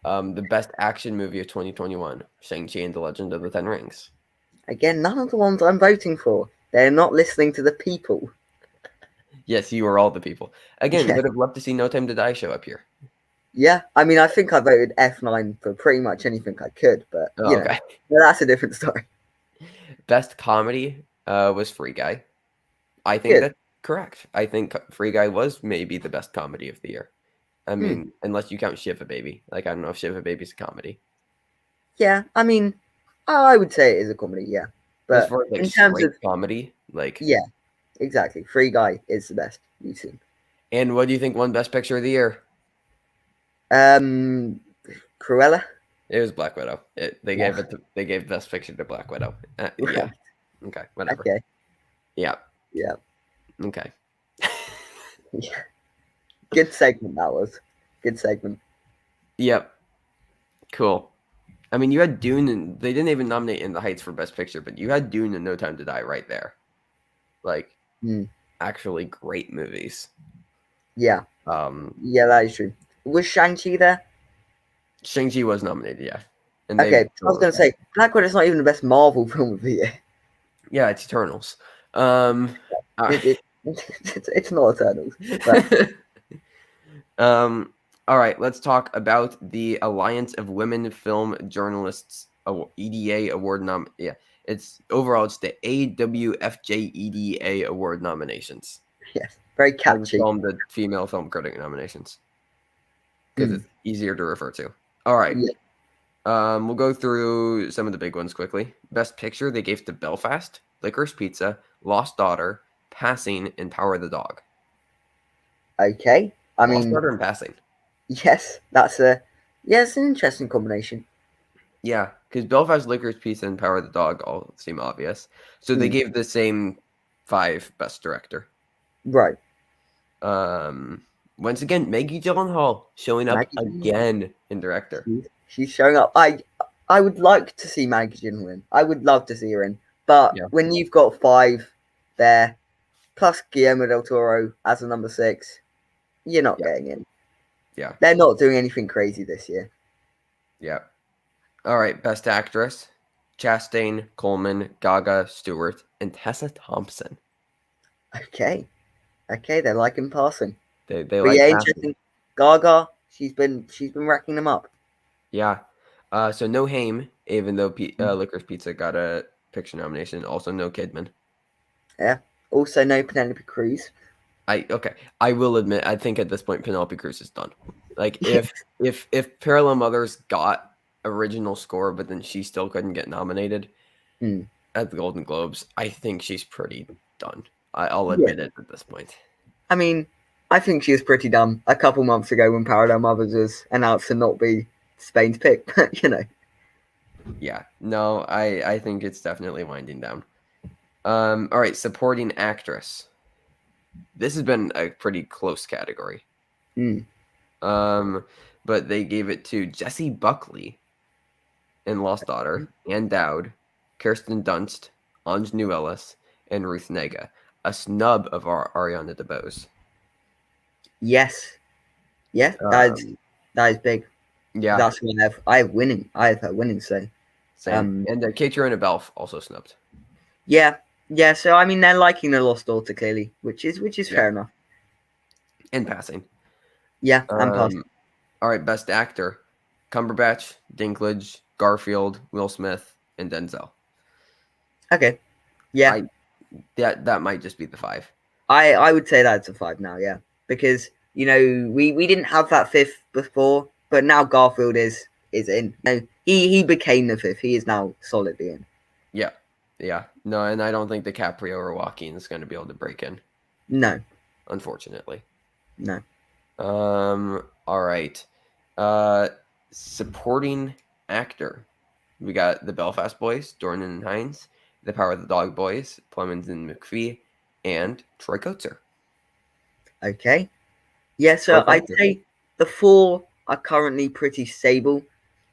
The best action movie of 2021, Shang-Chi and the Legend of the Ten Rings. Again, none of the ones I'm voting for. They're not listening to the people. Yes, you are all the people. Again, Yeah. would have loved to see No Time to Die show up here. Yeah, I mean, I think I voted F9 for pretty much anything I could, but Okay. that's a different story. Best comedy was Free Guy. I think Good. that's correct. I think Free Guy was maybe the best comedy of the year. I mean, unless you count Shiva Baby. Like, I don't know if Shiva Baby's a comedy. Yeah, I mean, I would say it is a comedy, yeah. But as But far as, like, in terms straight of, comedy, like... yeah, exactly. Free Guy is the best you've seen. And what do you think won Best Picture of the year? Cruella? It was Black Widow. They gave Best Picture to Black Widow. Yeah. Right. Okay, whatever. Okay. Yeah. Yeah. Okay. Yeah. Good segment that was. Good segment. Yep. Cool. I mean, you had Dune, and they didn't even nominate In the Heights for Best Picture, but you had Dune and No Time to Die right there. Like, actually great movies. Yeah. Yeah, that is true. Was Shang-Chi there? Shang-Chi was nominated, yeah. And Okay, I was going to say, Black Widow's not even the best Marvel film of the year. Yeah, it's Eternals. It's not Eternals. But... all right, let's talk about the Alliance of Women Film Journalists EDA award Yeah, it's the AWFJ EDA award nominations. Yes, very catchy. I would call them the female film critic nominations because it's easier to refer to. All right. Yeah. We'll go through some of the big ones quickly. Best Picture they gave to Belfast, Licorice Pizza, Lost Daughter, Passing, and Power of the Dog. Okay, I Lost mean, Daughter and Passing. yes, it's an interesting combination. Yeah, because Belfast, Licorice Pizza, and Power of the Dog all seem obvious. So they gave the same 5 Best Director. Right. Once again, Maggie Gyllenhaal showing up again in Director. She's showing up. I would like to see Maggie Gyllenhaal in. I would love to see her in. But when you've got 5 there, plus Guillermo del Toro as a number 6, you're not getting in. Yeah. They're not doing anything crazy this year. Yeah. All right, Best Actress. Chastain, Coleman, Gaga, Stewart, and Tessa Thompson. Okay, they like him passing. They But like yeah, passing. interesting. Gaga, she's been racking them up. Yeah. So no Haim, even though Licorice Pizza got a picture nomination. Also no Kidman. Yeah. Also, no Penelope Cruz. I will admit, I think at this point Penelope Cruz is done. Like if Parallel Mothers got original score, but then she still couldn't get nominated Hmm. at the Golden Globes, I think she's pretty done. I'll Yeah. admit it at this point. I mean, I think she was pretty dumb a couple months ago when Parallel Mothers was announced to not be Spain's pick. But Yeah, no, I think it's definitely winding down. All right, supporting actress. This has been a pretty close category. Hmm. But they gave it to Jessie Buckley in Lost Daughter, Anne Dowd, Kirsten Dunst, Anj Ellis, and Ruth Negga. A snub of our Ariana DeBose. Yes. Yeah, that is big. Yeah, That's what I have winning. I have her winning. So same. And Katrina Belf also snubbed. yeah. So I mean, they're liking the Lost Daughter clearly, which is fair enough. In passing. Yeah, and passing. All right, best actor: Cumberbatch, Dinklage, Garfield, Will Smith, and Denzel. Okay. Yeah. That might just be the 5. I would say that's a 5 now. Yeah, because we didn't have that 5th before, but now Garfield is in. He became the 5th. He is now solidly in. Yeah. No, and I don't think DiCaprio or Joaquin is going to be able to break in. No. Unfortunately. No. All right. Supporting actor. We got the Belfast Boys, Dornan and Hines, the Power of the Dog Boys, Plemons and McPhee, and Troy Kotzer. Okay. Yeah, so I'd say the 4 are currently pretty stable.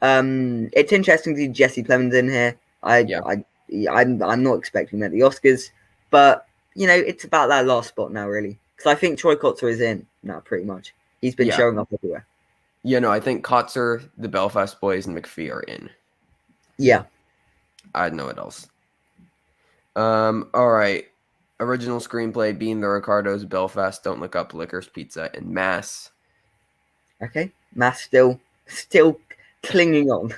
It's interesting to see Jesse Plemons in here. I'm not expecting him at the Oscars, but it's about that last spot now, really, because I think Troy Kotzer is in now, pretty much. He's been showing up everywhere. Yeah, no, I think Kotzer, the Belfast Boys, and McPhee are in. Yeah. I don't know what else. All right. Original screenplay: Being the Ricardos, Belfast, Don't Look Up, Licorice Pizza, and Mass. Okay. Mass still clinging on.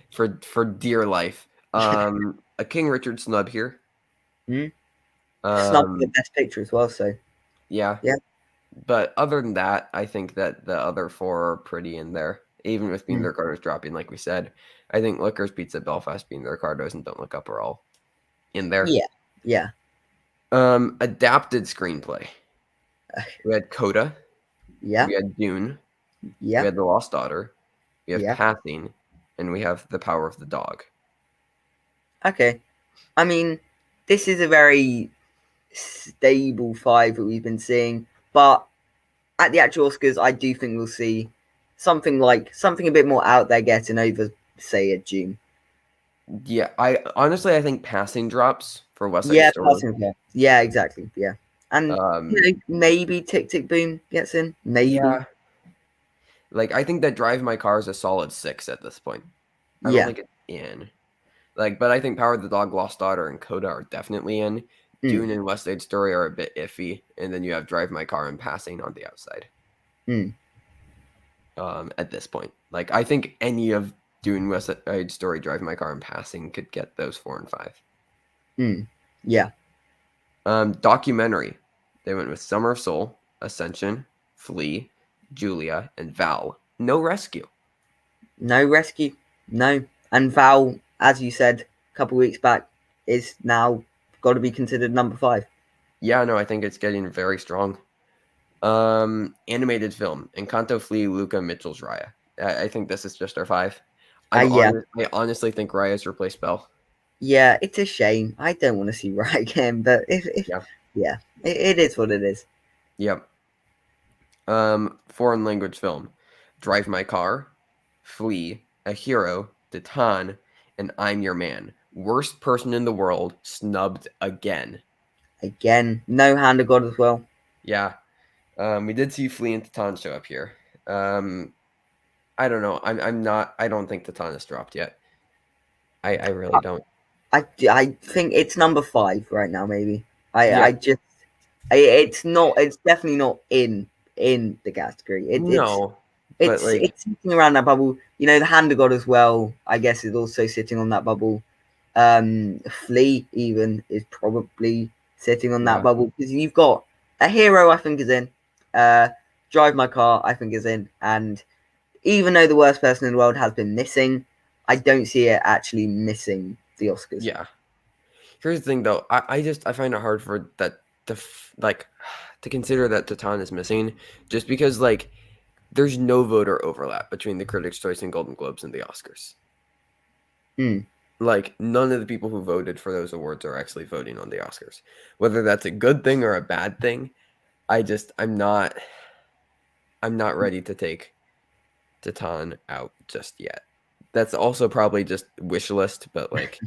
For dear life. A King Richard snub here. Snub for the best picture as well, so. Yeah. But other than that, I think that the other 4 are pretty in there. Even with Being the Ricardos dropping, like we said. I think Licorice Pizza, Belfast, Being the Ricardos, and Don't Look Up are all in there. Yeah. Adapted screenplay. We had Coda. Yeah. We had Dune. Yeah. We had The Lost Daughter. We have Yeah. Passing. And we have The Power of the Dog. Okay. I mean, this is a very stable 5 that we've been seeing, but at the actual Oscars, I do think we'll see something a bit more out there getting over, say, a June. Yeah, I think Passing drops for West Side Story. Passing, yeah, exactly, yeah, and maybe Tick Tick Boom gets in, maybe. Yeah. Like, I think that Drive My Car is a solid 6 at this point. I don't think it's in. Like, but I think Power of the Dog, Lost Daughter, and Coda are definitely in. Dune and West Side Story are a bit iffy, and then you have Drive My Car and Passing on the outside. At this point, like, I think any of Dune, West Side Story, Drive My Car, and Passing could get those 4 and 5. Yeah. Documentary. They went with Summer of Soul, Ascension, Flea, Julia, and Val. No rescue. No rescue. No. And Val, as you said a couple of weeks back, is now got to be considered number 5. Yeah, no, I think it's getting very strong. Animated film: Encanto, Flea, Luca, Mitchell's Raya. I think this is just our 5. I honestly think Raya's replaced Belle. Yeah, it's a shame. I don't want to see Raya again, but it is what it is. Yep. Foreign language film: Drive My Car, Flea, A Hero, Titan, and I'm Your Man. Worst person in the world snubbed again. Again, no Hand of God as well. Yeah. We did see Flea and Titan show up here. I don't know. I don't think Titan has dropped yet. I really don't. I think it's number 5 right now. Maybe Yeah, I just it's not. It's definitely not in the category. no, but like, It's sitting around that bubble. You know, the Hand of God as well. I guess is also sitting on that bubble. Flea even is probably sitting on that yeah, bubble because you've got a hero. I think is in. Uh, Drive My Car. I think is in. And even though the worst person in the world has been missing, I don't see it actually missing the Oscars. yeah. Here's the thing, though. I find it hard for that like to consider that Titan is missing, just because like there's no voter overlap between the Critics' Choice and Golden Globes and the Oscars. Hmm. Like none of the people who voted for those awards are actually voting on the Oscars. Whether that's a good thing or a bad thing, I'm not ready to take Titan out just yet. That's also probably just wish list, but like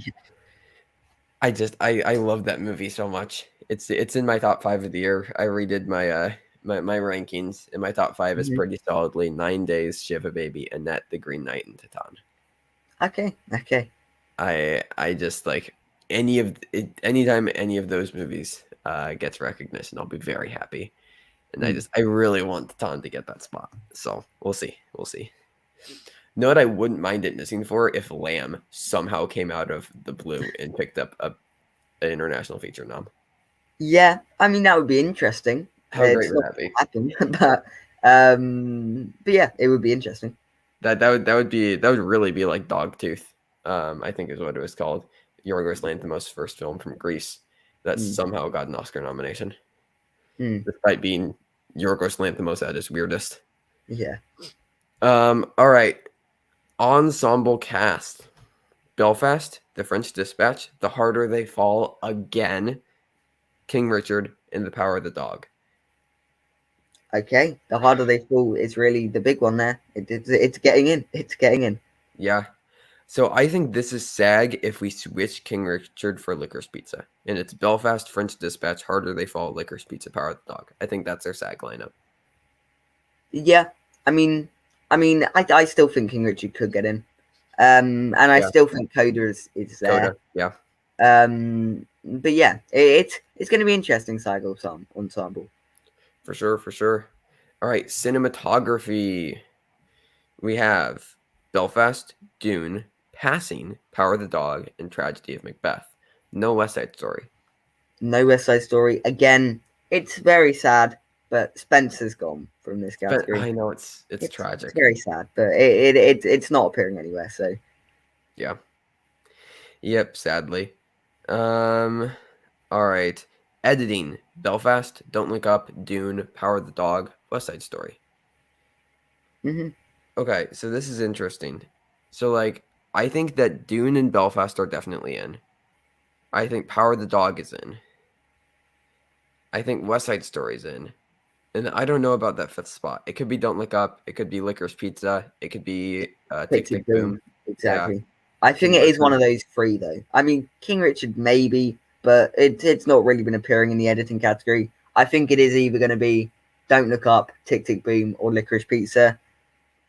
I love that movie so much. It's in my top 5 of the year. I redid my rankings, and my top 5 is Mhm. pretty solidly 9 Days, Shiva Baby, Annette, The Green Knight, and Titan. Okay. Okay. I just like any of it, anytime any of those movies gets recognition, I'll be very happy. And Hmm. I really want Titan to get that spot. So we'll see. We'll see. Know what I wouldn't mind it missing for if Lamb somehow came out of the blue and picked up an international feature nom. Yeah, I mean that would be interesting. How great It's would not that be? going to happen, but yeah, it would be interesting. That would really be like Dogtooth. I think is what it was called. Yorgos Lanthimos' first film from Greece that Hmm. somehow got an Oscar nomination, Hmm. despite being Yorgos Lanthimos at his weirdest. Yeah. All right, ensemble cast: Belfast, The French Dispatch, The Harder They Fall again, King Richard, and The Power of the Dog. Okay. The harder they fall is really the big one there. It's getting in. It's getting in. Yeah. So I think this is SAG if we switch King Richard for Licorice Pizza. And it's Belfast, French Dispatch, Harder They Fall, Licorice Pizza, Power of the Dog. I think that's their SAG lineup. Yeah. I mean, I still think King Richard could get in. And I Yeah. still think Coda is there. Coda. Yeah. But yeah, it's going to be interesting cycle ensemble. For sure. For sure. All right. Cinematography. We have Belfast, Dune, Passing, Power of the Dog, and Tragedy of Macbeth. No West Side Story. No West Side Story. Again, it's very sad, but Spencer's gone from this But category. I know it's It's tragic. very sad, but it's not appearing anywhere. So Yeah. Yep, sadly. Um, all right. Editing. Belfast, Don't Look Up, Dune, Power of the Dog, West Side Story. mhm. Okay, so this is interesting. So like I think that Dune and Belfast are definitely in. I think Power of the Dog is in. I think West Side Story's in. And I don't know about that fifth spot. It could be Don't Look Up, it could be Licorice Pizza, it could be Tick Tick Tick Tick Boom. Boom. Yeah. Exactly. I think King it is one Richard. of those three, though. I mean, King Richard maybe, but it's not really been appearing in the editing category. I think it is either going to be Don't Look Up, Tick Tick Boom, or Licorice Pizza.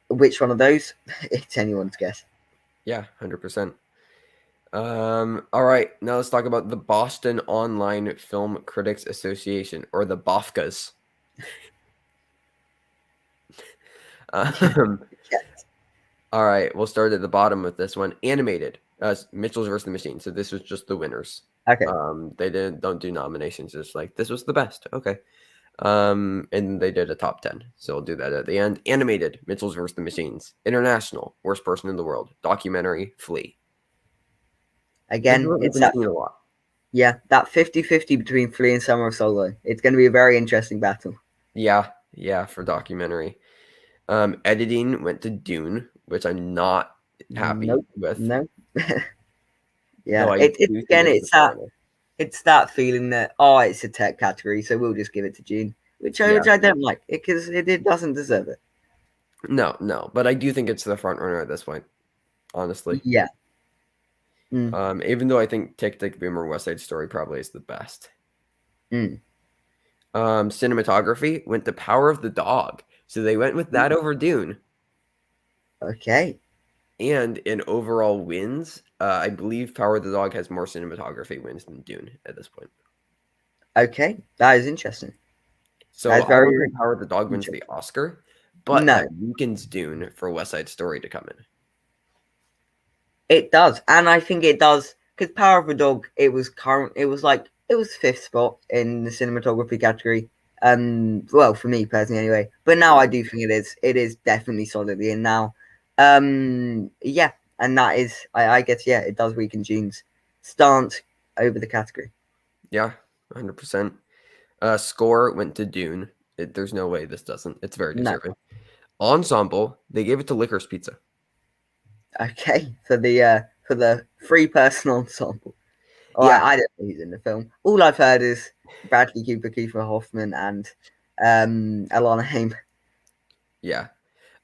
Which one of those? It's anyone's guess. Yeah, 100%. All right, now let's talk about the Boston Online Film Critics Association, or the BOFCAs. Um, Yeah. all right, we'll start at the bottom with this one. Animated, Mitchell's versus the Machine. So this was just the winners. Okay. They don't do nominations. It's like this was the best. Okay. And they did a top 10. So we'll do that at the end. Animated, Mitchell's versus the Machines. International, Worst Person in the World. Documentary, Flea. This is Again, what we've it's been that seeing a lot. yeah, that 50-50 between Flea and Summer of Solo. It's going to be a very interesting battle. Yeah, for documentary. Editing went to Dune, which I'm not happy Nope. with. No. Though Yeah. I It's do think again, it's the it's front that runner. it's that feeling that it's a tech category, so we'll just give it to June, Yeah. which I don't like because it doesn't deserve it. No, but I do think it's the front runner at this point, honestly. Yeah. Mm, Even though I think Tick Tick Boom or West Side Story probably is the best. mm. Cinematography went to Power of the Dog. So they went with that over Dune. Okay. And in overall wins, I believe Power of the Dog has more cinematography wins than Dune at this point. Okay, that is interesting. So That's I don't very think Power of the Dog wins the interesting. Oscar, but No, that weakens Dune for West Side Story to come in. it does, and I think it does because Power of a Dog. It was current. It was like it was fifth spot in the cinematography category. Well, for me personally, anyway. But now I do think it is. It is definitely solidly in now. Yeah, and that is. I guess yeah, it does weaken June's stance over the category. Yeah, 100%. Score went to Dune. There's no way this doesn't. It's very No, deserving. Ensemble, they gave it to Licorice Pizza. okay, for the three person ensemble. Oh, Yeah, I don't know who's in the film. All I've heard is Bradley Cooper, Kiefer Hoffman, and Alana Haim. yeah.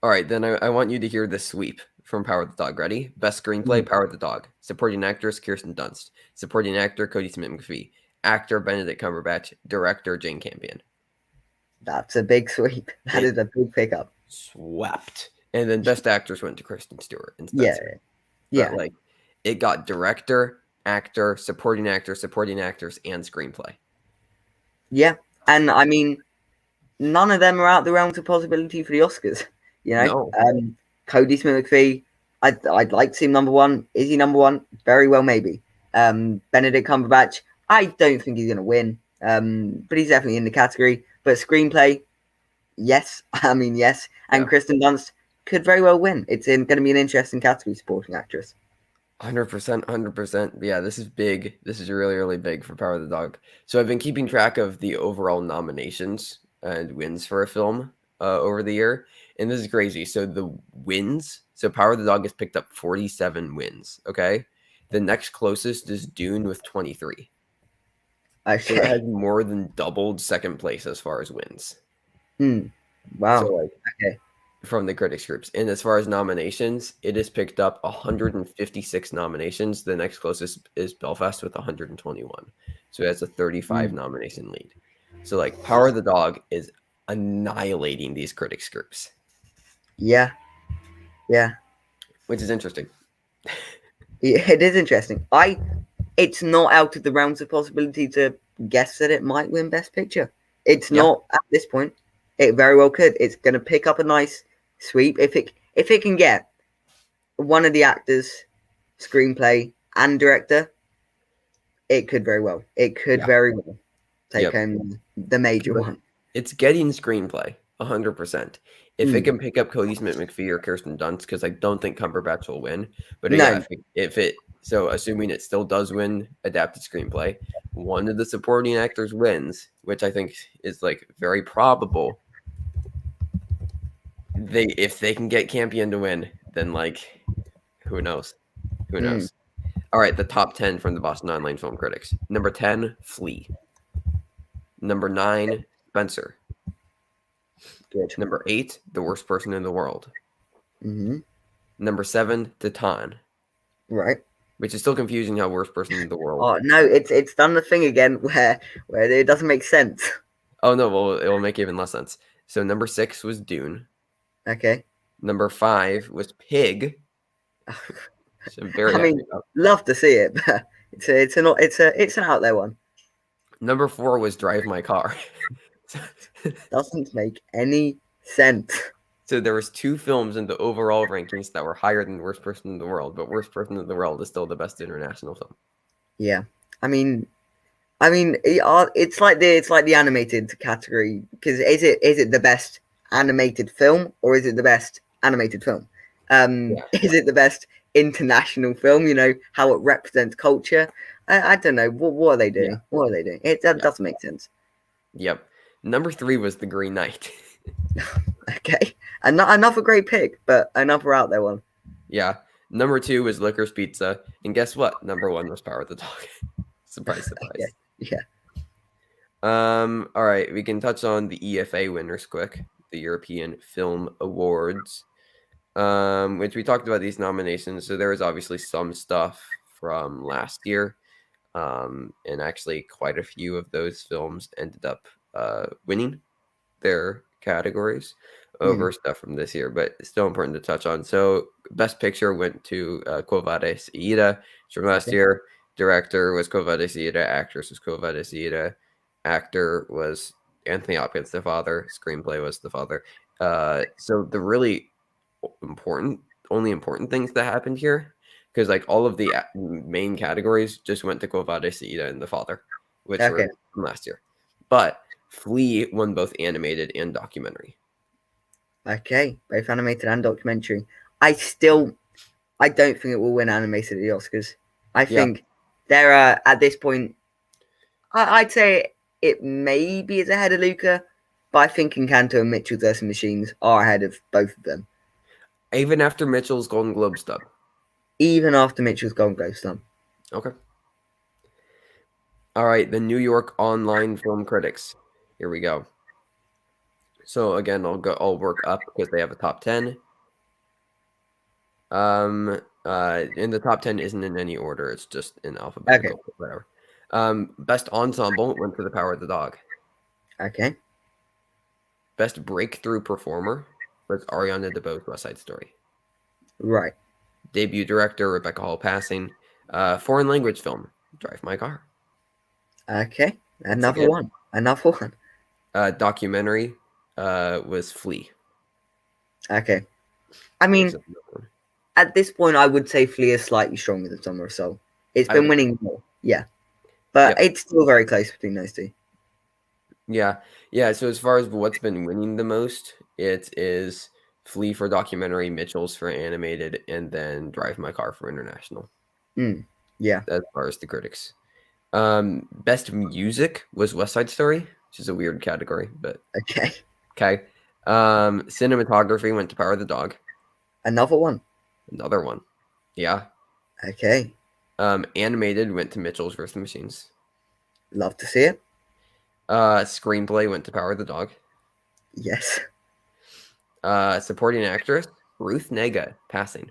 All right, then I want you to hear the sweep from Power of the Dog. Ready? Best screenplay, Mm, Power of the Dog. Supporting actress, Kirsten Dunst. Supporting actor, Cody Smith-McPhee. Actor, Benedict Cumberbatch. Director, Jane Campion. that's a big sweep. That It is a big pickup. swept. And then best actors went to Kristen Stewart and Yeah, Spencer. But yeah, like, it got director, actor, supporting actors, and screenplay. yeah. And I mean, none of them are out the realms of possibility for the Oscars. You know, No. Cody Smith McPhee. I'd like to see him number one. Is he number one? Very well, maybe. Benedict Cumberbatch. I don't think he's going to win. But he's definitely in the category. But screenplay, yes. I mean, yes. And Yeah. Kristen Dunst could very well win. It's going to be an interesting category, supporting actress. 100%, 100%. Yeah, this is big. This is really, really big for Power of the Dog. So I've been keeping track of the overall nominations and wins for a film over the year. And this is crazy. So the wins, so Power of the Dog has picked up 47 wins. Okay. The next closest is Dune with 23. So it has Okay. more than doubled second place as far as wins. Hmm. So Wow. like Okay. from the critics groups. And as far as nominations, it has picked up 156 nominations. The next closest is Belfast with 121. So it has a 35 Hmm. nomination lead. So like Power of the Dog is annihilating these critics groups, Yeah. Yeah. which is interesting. It is interesting. It's not out of the realms of possibility to guess that it might win Best Picture. It's Yeah, not at this point. It very well could. It's going to pick up a nice sweep if it can get one of the actors, screenplay and director. It could very well. It could yeah, very well take yep. home the major But one. it's getting screenplay 100%. If it Mm. can pick up Cody Smith McPhee or Kirsten Dunst, because I don't think Cumberbatch will win. But yeah, No. if it so assuming it still does win adapted screenplay, one of the supporting actors wins, which I think is like very probable. If they can get Campion to win, then like who knows? Who Mm. knows? All right, the top 10 from the Boston Online Film Critics. Number 10, Flea. Number 9, Spencer. Good. Number 8, The Worst Person in the World. Hmm. Number 7, Titan, Right. which is still confusing how worst person in the world. Oh no, it's done the thing again where it doesn't make sense. Oh no, well it will make even less sense. So number 6 was Dune. Okay. Number 5 was Pig, which I'm very I happy mean, about. love to see it, but it's an out there one. Number 4 was Drive My Car. Doesn't make any sense. So there was 2 films in the overall rankings that were higher than Worst Person in the World, but Worst Person in the World is still the best international film. Yeah, I mean, it's like the animated category because is it the best animated film or is it the best animated film? Yeah. Is it the best international film? You know how it represents culture. I don't know what are they Yeah. doing? What are they doing? That Yeah. doesn't make sense. Yep. Number 3 was The Green Knight. Okay, and not another great pick, but another out there one. Yeah. Number 2 was Licorice Pizza. And guess what? Number 1 was Power of the Dog. Surprise, Okay, surprise. yeah. All right, we can touch on the EFA winners quick, the European Film Awards. Which we talked about these nominations. So there was obviously some stuff from last year. And actually quite a few of those films ended up winning their categories Hmm. over stuff from this year, but it's still important to touch on. So Best Picture went to Quo Vadis Ida from last year. Director was Quo Vadis Ida. Actress was Quo Vadis Ida. Actor was Anthony Hopkins, the father. Screenplay was the father. So the really only important things that happened here, because like all of the main categories just went to Quo Vadis Ida and the father, which were from last year. But Flea won both animated and documentary. Okay, both animated and documentary. I don't think it will win animated at the Oscars. I think there are, at this point, I'd say it maybe is ahead of Luca, but I think Encanto and Mitchell's vs. Machines are ahead of both of them. Even after Mitchell's Golden Globe stub. Even after Mitchell's Golden Globe stub. Okay. All right, the New York Online Film Critics. Here we go. So again, I'll work up because they have a top 10. And the top 10 isn't in any order, it's just in alphabetical, whatever. Best ensemble went to The Power of the Dog. Okay. Best breakthrough performer was Ariana DeBose, West Side Story. Right. Debut director Rebecca Hall, Passing. Foreign language film, Drive My Car. Okay. Another one. Documentary was Flea. Okay. I mean, at this point, I would say Flea is slightly stronger than Summer of Soul. It's been winning more, yeah. But it's still very close between those two. Yeah. So as far as what's been winning the most, it is Flea for documentary, Mitchell's for animated, and then Drive My Car for international. Yeah. As far as the critics. Best music was West Side Story, which is a weird category, but okay. Cinematography went to Power of the Dog. Another one. Yeah. Okay. Animated went to Mitchell's vs. the Machines. Love to see it. Screenplay went to Power of the Dog. Yes. Supporting actress Ruth Negga, Passing.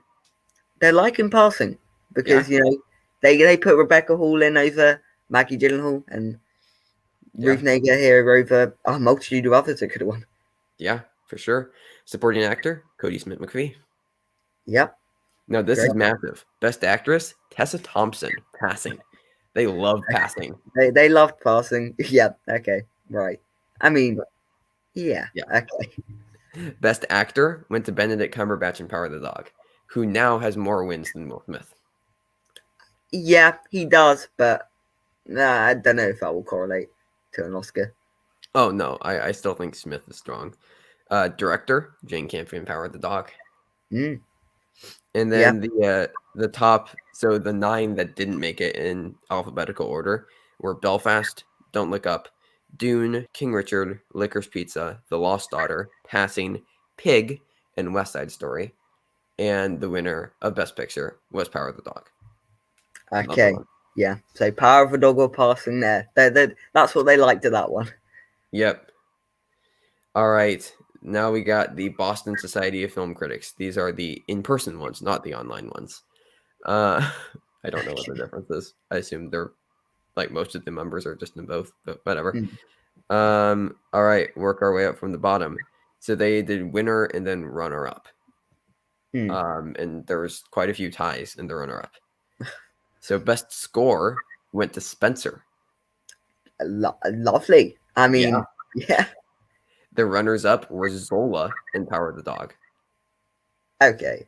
They're liking Passing because they put Rebecca Hall in over Maggie Gyllenhaal and Ruth Negga here over a multitude of others that could have won. Yeah, for sure. Supporting actor Cody Smith-McPhee. Yep. Now this is massive. Best actress Tessa Thompson, Passing. They love Passing. They loved Passing. Yeah. Okay. Right. I mean, yeah. Okay. Best actor went to Benedict Cumberbatch in Power of the Dog, who now has more wins than Will Smith. Yeah, he does, but I don't know if that will correlate to an Oscar. Oh no, I still think Smith is strong. Director Jane Campion, Power of the Dog. And then the top, so the 9 that didn't make it in alphabetical order were Belfast, Don't Look Up, Dune, King Richard, Licorice Pizza, The Lost Daughter, Passing, Pig, and West Side Story. And the winner of Best Picture was Power of the Dog. Okay, yeah. So Power of the Dog or Passing there. That's what they liked to that one. Yep. All right. Now we got the Boston Society of Film Critics. These are the in-person ones, not the online ones. I don't know what the difference is. I assume they're like most of the members are just in both, but whatever. All right, work our way up from the bottom. So they did winner and then runner-up. And there was quite a few ties in the runner-up. So best score went to Spencer. Lovely. I mean, yeah. The runners-up were Zola and Power of the Dog. Okay.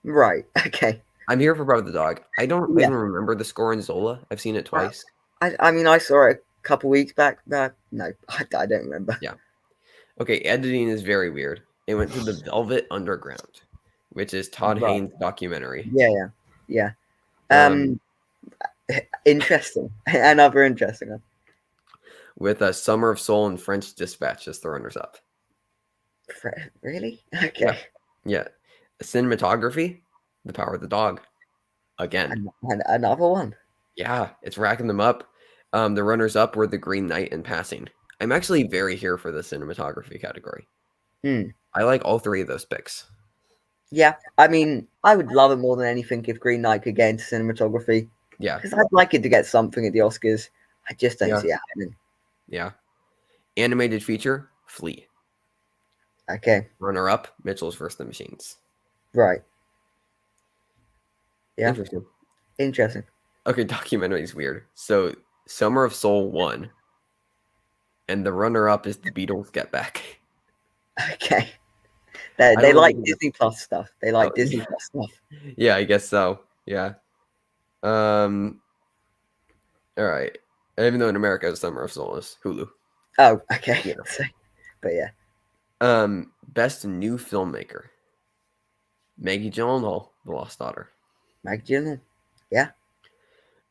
Right. Okay. I'm here for Power of the Dog. I don't even remember the score in Zola. I've seen it twice. I mean, I saw it a couple weeks back. No, I don't remember. Yeah. Okay, editing is very weird. It went to The Velvet Underground, which is Todd Haynes' documentary. Yeah. Interesting. Another interesting one. With a Summer of Soul and French Dispatch as the runners-up. Really? Okay. Yeah. Cinematography, The Power of the Dog. Again. Another one. Yeah, it's racking them up. The runners-up were The Green Knight and Passing. I'm actually very here for the cinematography category. I like all 3 of those picks. Yeah, I mean, I would love it more than anything if Green Knight could get into cinematography. Yeah. Because I'd like it to get something at the Oscars. I just don't see it happening. Yeah. Animated feature, Flea. Okay. Runner-up, Mitchell's vs. the Machines. Right. Yeah, Interesting. interesting. Okay, documentary is weird. So Summer of Soul won, and the runner-up is The Beatles Get Back. Okay, they I don't they really like think Disney Plus stuff. They oh, like Disney Plus stuff. yeah, I guess so. Yeah. Um. All right. Even though in America, Summer of Soul is Hulu. Oh, okay. Yeah. So, but yeah, Best new filmmaker: Maggie Gyllenhaal, The Lost Daughter. Meg Gyllenhaal. Yeah.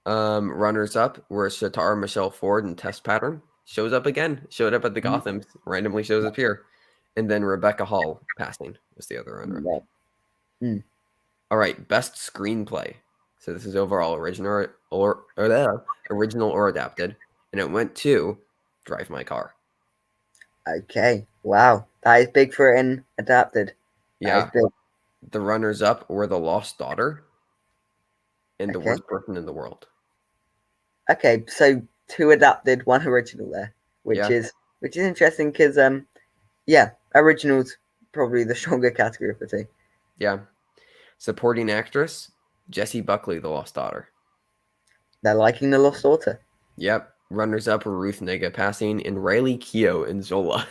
Runners up were Shatara Michelle Ford and Test Pattern. Shows up again. Showed up at the Mm, Gotham. Randomly shows up here. And then Rebecca Hall passing was the other runner up. right. Mm, All right, best screenplay. So this is overall original or adapted, and it went to Drive My Car. okay. Wow, that is big for an adapted. That is Yeah, big. the runners up were The Lost Daughter and The Okay. Worst Person in the World. Okay. So two adapted, one original there, which Yeah, is interesting because yeah, originals probably the stronger category of the two. yeah. Supporting actress Jessie Buckley, The Lost Daughter. They're liking the Lost Daughter. Yep. Runners up were Ruth Nega passing and Riley Keough in Zola.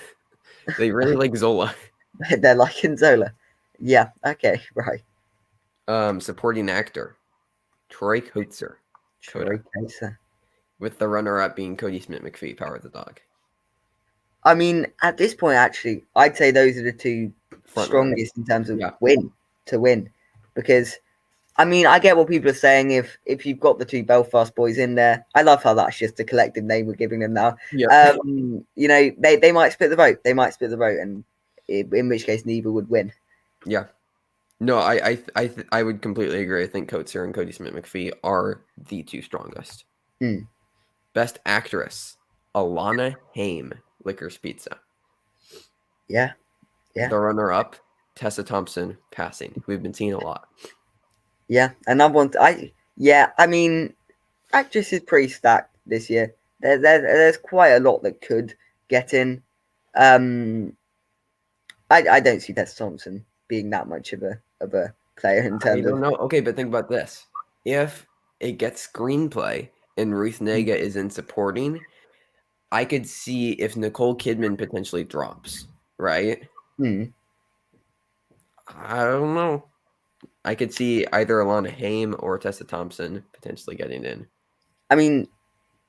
They really like Zola. They're liking Zola. Yeah. Okay. Right. Supporting actor Troy Kotzer, Troy Coda, Kaser. with the runner-up being Cody Smith McPhee, Power of the Dog. I mean, at this point, actually, I'd say those are the two Front runner. strongest in terms of Yeah. win, because I mean, I get what people are saying. If you've got the two Belfast boys in there, I love how that's just a collective name we're giving them now. Yeah. You know, they might split the vote. They might split the vote, and in which case, neither would win. Yeah. No, I would completely agree. I think Kotzer and Cody Smith McPhee are the two strongest. Hmm. Best actress Alana Haim, Licorice Pizza. Yeah, yeah, The runner-up Tessa Thompson, Passing. We've been seeing a lot. yeah. Another one. I mean, actress is pretty stacked this year. There's quite a lot that could get in. Um, I don't see Tessa Thompson being that much of a player in I terms don't of. know. Okay, but think about this. If it gets screenplay and Ruth Nega is in supporting, I could see if Nicole Kidman potentially drops, right? Hmm. I don't know. I could see either Alana Haim or Tessa Thompson potentially getting in. I mean,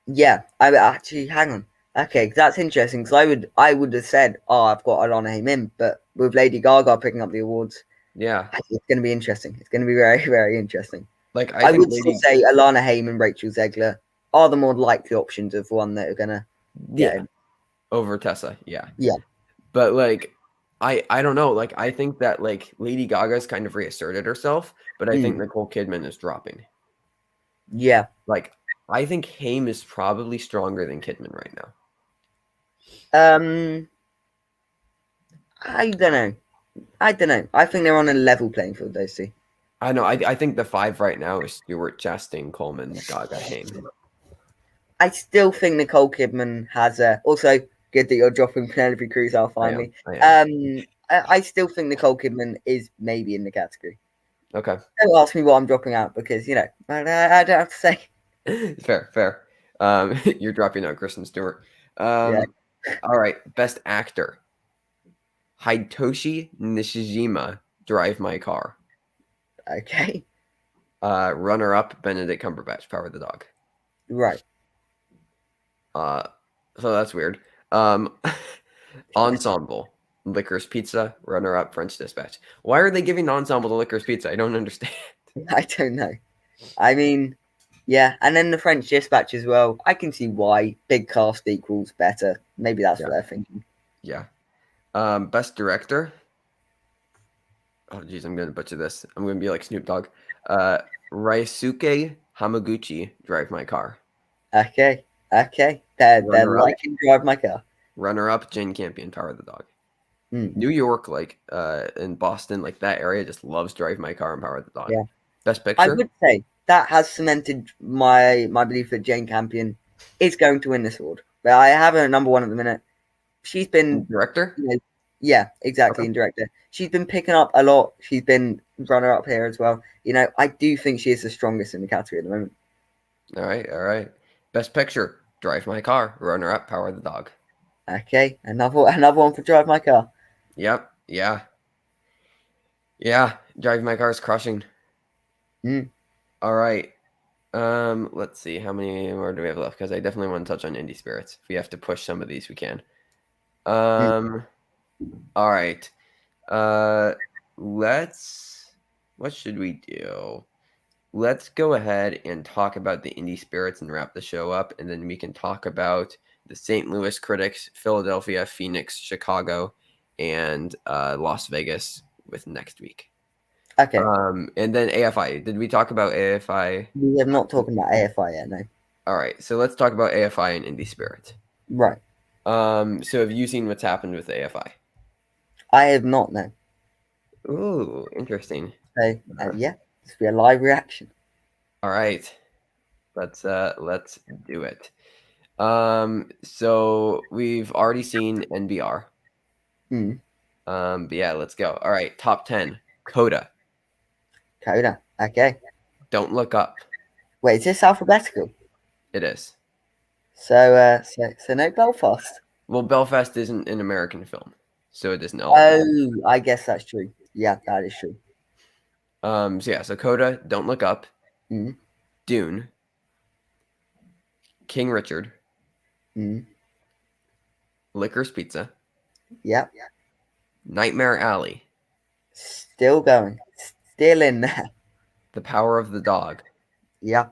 yeah. I actually hang on. Okay, that's interesting because I would have said, oh, I've got Alana Haim in, but with Lady Gaga picking up the awards, Yeah. it's going to be interesting. It's going to be very very interesting. Like I I think would still Lady say Alana Haim and Rachel Zegler are the more likely options of one that are going to get yeah, in. over Tessa. Yeah. Yeah. But like I don't know. Like I think that like Lady Gaga's kind of reasserted herself, but I think Hmm. Nicole Kidman is dropping. Yeah. Like I think Haim is probably stronger than Kidman right now. Um. I don't know. I don't know. I think they're on a level playing field, those two. I know. I think the five right now is Stewart, Chastain, Coleman, Gaga, Haim. I still think Nicole Kidman has a. Also, good that you're dropping Penelope Cruz out I am. finally. I am. I still think Nicole Kidman is maybe in the category. Okay. Don't ask me what I'm dropping out because I don't have to say. Fair, fair. You're dropping out Kristen Stewart. Yeah. All right. Best actor. Hidetoshi Nishijima, Drive My Car. Okay. Runner up, Benedict Cumberbatch, Power of the Dog. Right. So that's weird. Um, ensemble, Licorice Pizza, runner up, French Dispatch. Why are they giving ensemble to Licorice Pizza? I don't understand. I don't know. I mean, yeah, and then the French Dispatch as well. I can see why big cast equals better. Maybe that's Yeah. what they're thinking. Yeah. Best director. Oh, geez, I'm gonna butcher this. I'm gonna be like Snoop Dogg. Ryosuke Hamaguchi, Drive My Car. Okay. Okay. They're Runner up, liking Drive My Car. runner up, Jane Campion, Power of the Dog. Hmm. New York, like in Boston, like that area just loves Drive My Car and Power of the Dog. Yeah. Best I picture. would say that has cemented my belief that Jane Campion is going to win this award. But I have her at number one at the minute. She's been, Director. you know, Yeah, exactly. Okay. And director. She's been picking up a lot. She's been runner up here as well. I do think she is the strongest in the category at the moment. All right. All right. Best Picture: Drive My Car. Runner-up: Power of the Dog. Okay, another one for Drive My Car. Yep. Yeah. Yeah. Drive My Car is crushing. Mm, All right. Let's see. How many more do we have left? Because I definitely want to touch on indie spirits. If we have to push some of these, we can. mm, Um. All right. Uh. Let's. What should we do? Let's go ahead and talk about the indie spirits and wrap the show up, and then we can talk about the St. Louis critics, Philadelphia, Phoenix, Chicago, and Las Vegas with next week. okay, And then AFI. Did we talk about AFI? we have not talked about AFI yet. No, All right, so let's talk about AFI and indie spirit. right. So have you seen what's happened with AFI? I have not. No. Ooh, interesting. So Uh, yeah, this will be a live reaction. all right, let's do it. So we've already seen NBR. Hmm. But yeah, let's go. All right, top 10. Coda. Coda. Okay. Don't Look Up. Wait, is this alphabetical? It is. So no Belfast. Well, Belfast isn't an American film, so it isn't eligible. Oh, I guess that's true. Yeah, that is true. So yeah, so Coda, Don't Look Up, Mm, Dune, King Richard, mm, Licorice Pizza, yeah, Nightmare Alley, still going. Still in there. The Power of the Dog, Yeah,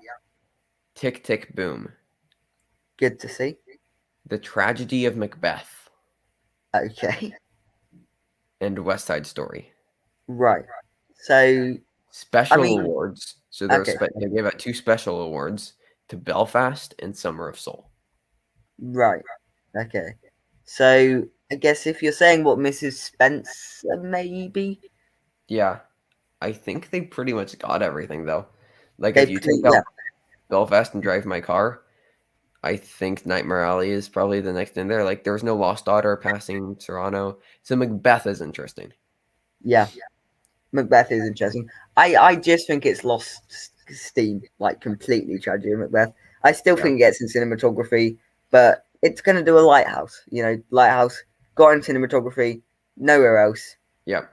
Tick Tick Boom, good to see. The Tragedy of Macbeth, Okay, and West Side Story. right. So, I Special mean, awards. So okay, they gave out 2 special awards to Belfast and Summer of Soul. right. Okay. So, I guess if you're saying what Mrs. Spencer, maybe Yeah, I think they pretty much got everything though. Like they, if you take yeah, out Belfast and Drive My Car, I think Nightmare Alley is probably the next in there. Like there was no Lost Daughter passing Toronto. So Macbeth is interesting. yeah. Macbeth is interesting. I just think it's lost steam, like completely. Tragedy of Macbeth. I still Yeah. think it gets in cinematography, but it's going to do a Lighthouse. Lighthouse got in cinematography, nowhere else. Yeah.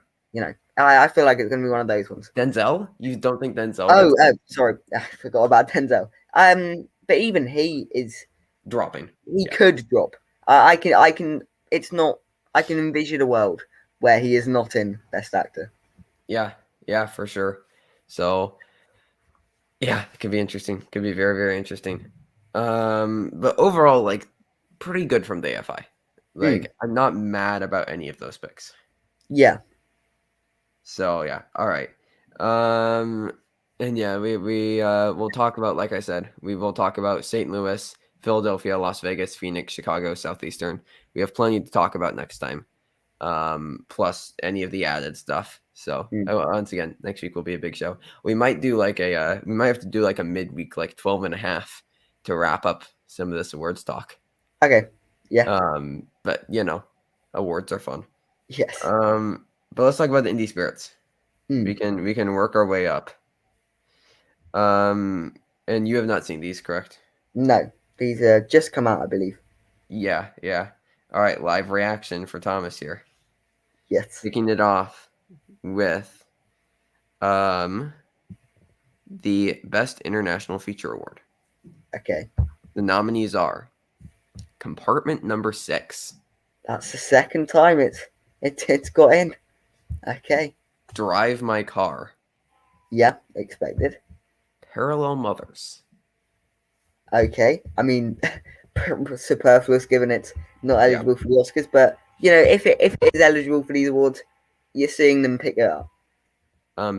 I feel like it's going to be one of those ones. Denzel? You don't think Denzel gets Oh, sorry, I forgot about Denzel. But even he is dropping? he Yeah. could drop. I can. It's not. I can envision a world where he is not in Best Actor. Yeah. Yeah, for sure. So yeah, it could be interesting. Could be very, very interesting. But overall, like pretty good from the AFI. Mm, Like I'm not mad about any of those picks. yeah. So yeah, all right. Um, and yeah, we we'll talk about, like I said, we will talk about St. Louis, Philadelphia, Las Vegas, Phoenix, Chicago, Southeastern. We have plenty to talk about next time. Plus any of the added stuff. So Mm. once again, next week will be a big show. We might do like we might have to do like a midweek, like 12 and a half to wrap up some of this awards talk. Okay. Yeah. But awards are fun. Yes. But let's talk about the indie spirits. Mm. We can work our way up. And you have not seen these, correct? No, these just come out, I believe. Yeah, yeah. All right, live reaction for Thomas here. Yes. Kicking it off with the Best International Feature Award. Okay. The nominees are Compartment Number 6, That's the second time it's got in. Okay. Drive My Car, Yeah, expected. Parallel Mothers, Okay. I mean, superfluous given it's not yeah, eligible for the Oscars, but if it is eligible for these awards, you're seeing them pick it up.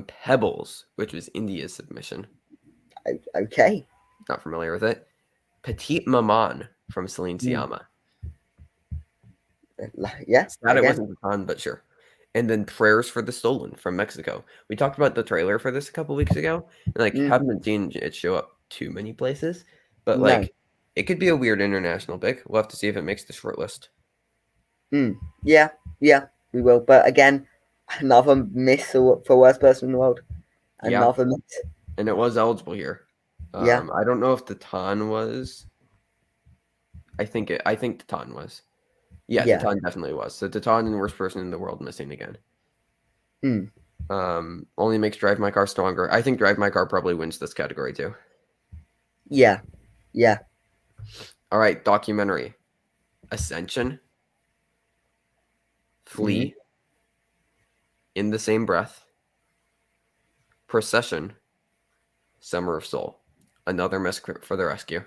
Pebbles, which was India's submission. Okay. Not familiar with it. Petite Maman from Celine Mm. Sciamma. Yeah. Sad it Again. wasn't Bhutan, but sure. And then Prayers for the Stolen from Mexico. We talked about the trailer for this a couple weeks ago, and Mm. haven't seen it show up too many places. But No. it could be a weird international pick. We'll have to see if it makes the short list. Mm. Yeah. Yeah. We will. But again, another miss for worst person in the world. Yeah, Another miss. and it was eligible here. Yeah. I don't know if the Ton was. I think Tatan was. Yeah, Yeah. Tatan definitely was. So Tatan and worst person in the world missing again. Mm. Only makes Drive My Car stronger. I think Drive My Car probably wins this category too. Yeah. Yeah. All right, documentary. Ascension, Hmm. Flee, In the Same Breath, Procession, Summer of Soul. Another miss for the rescue.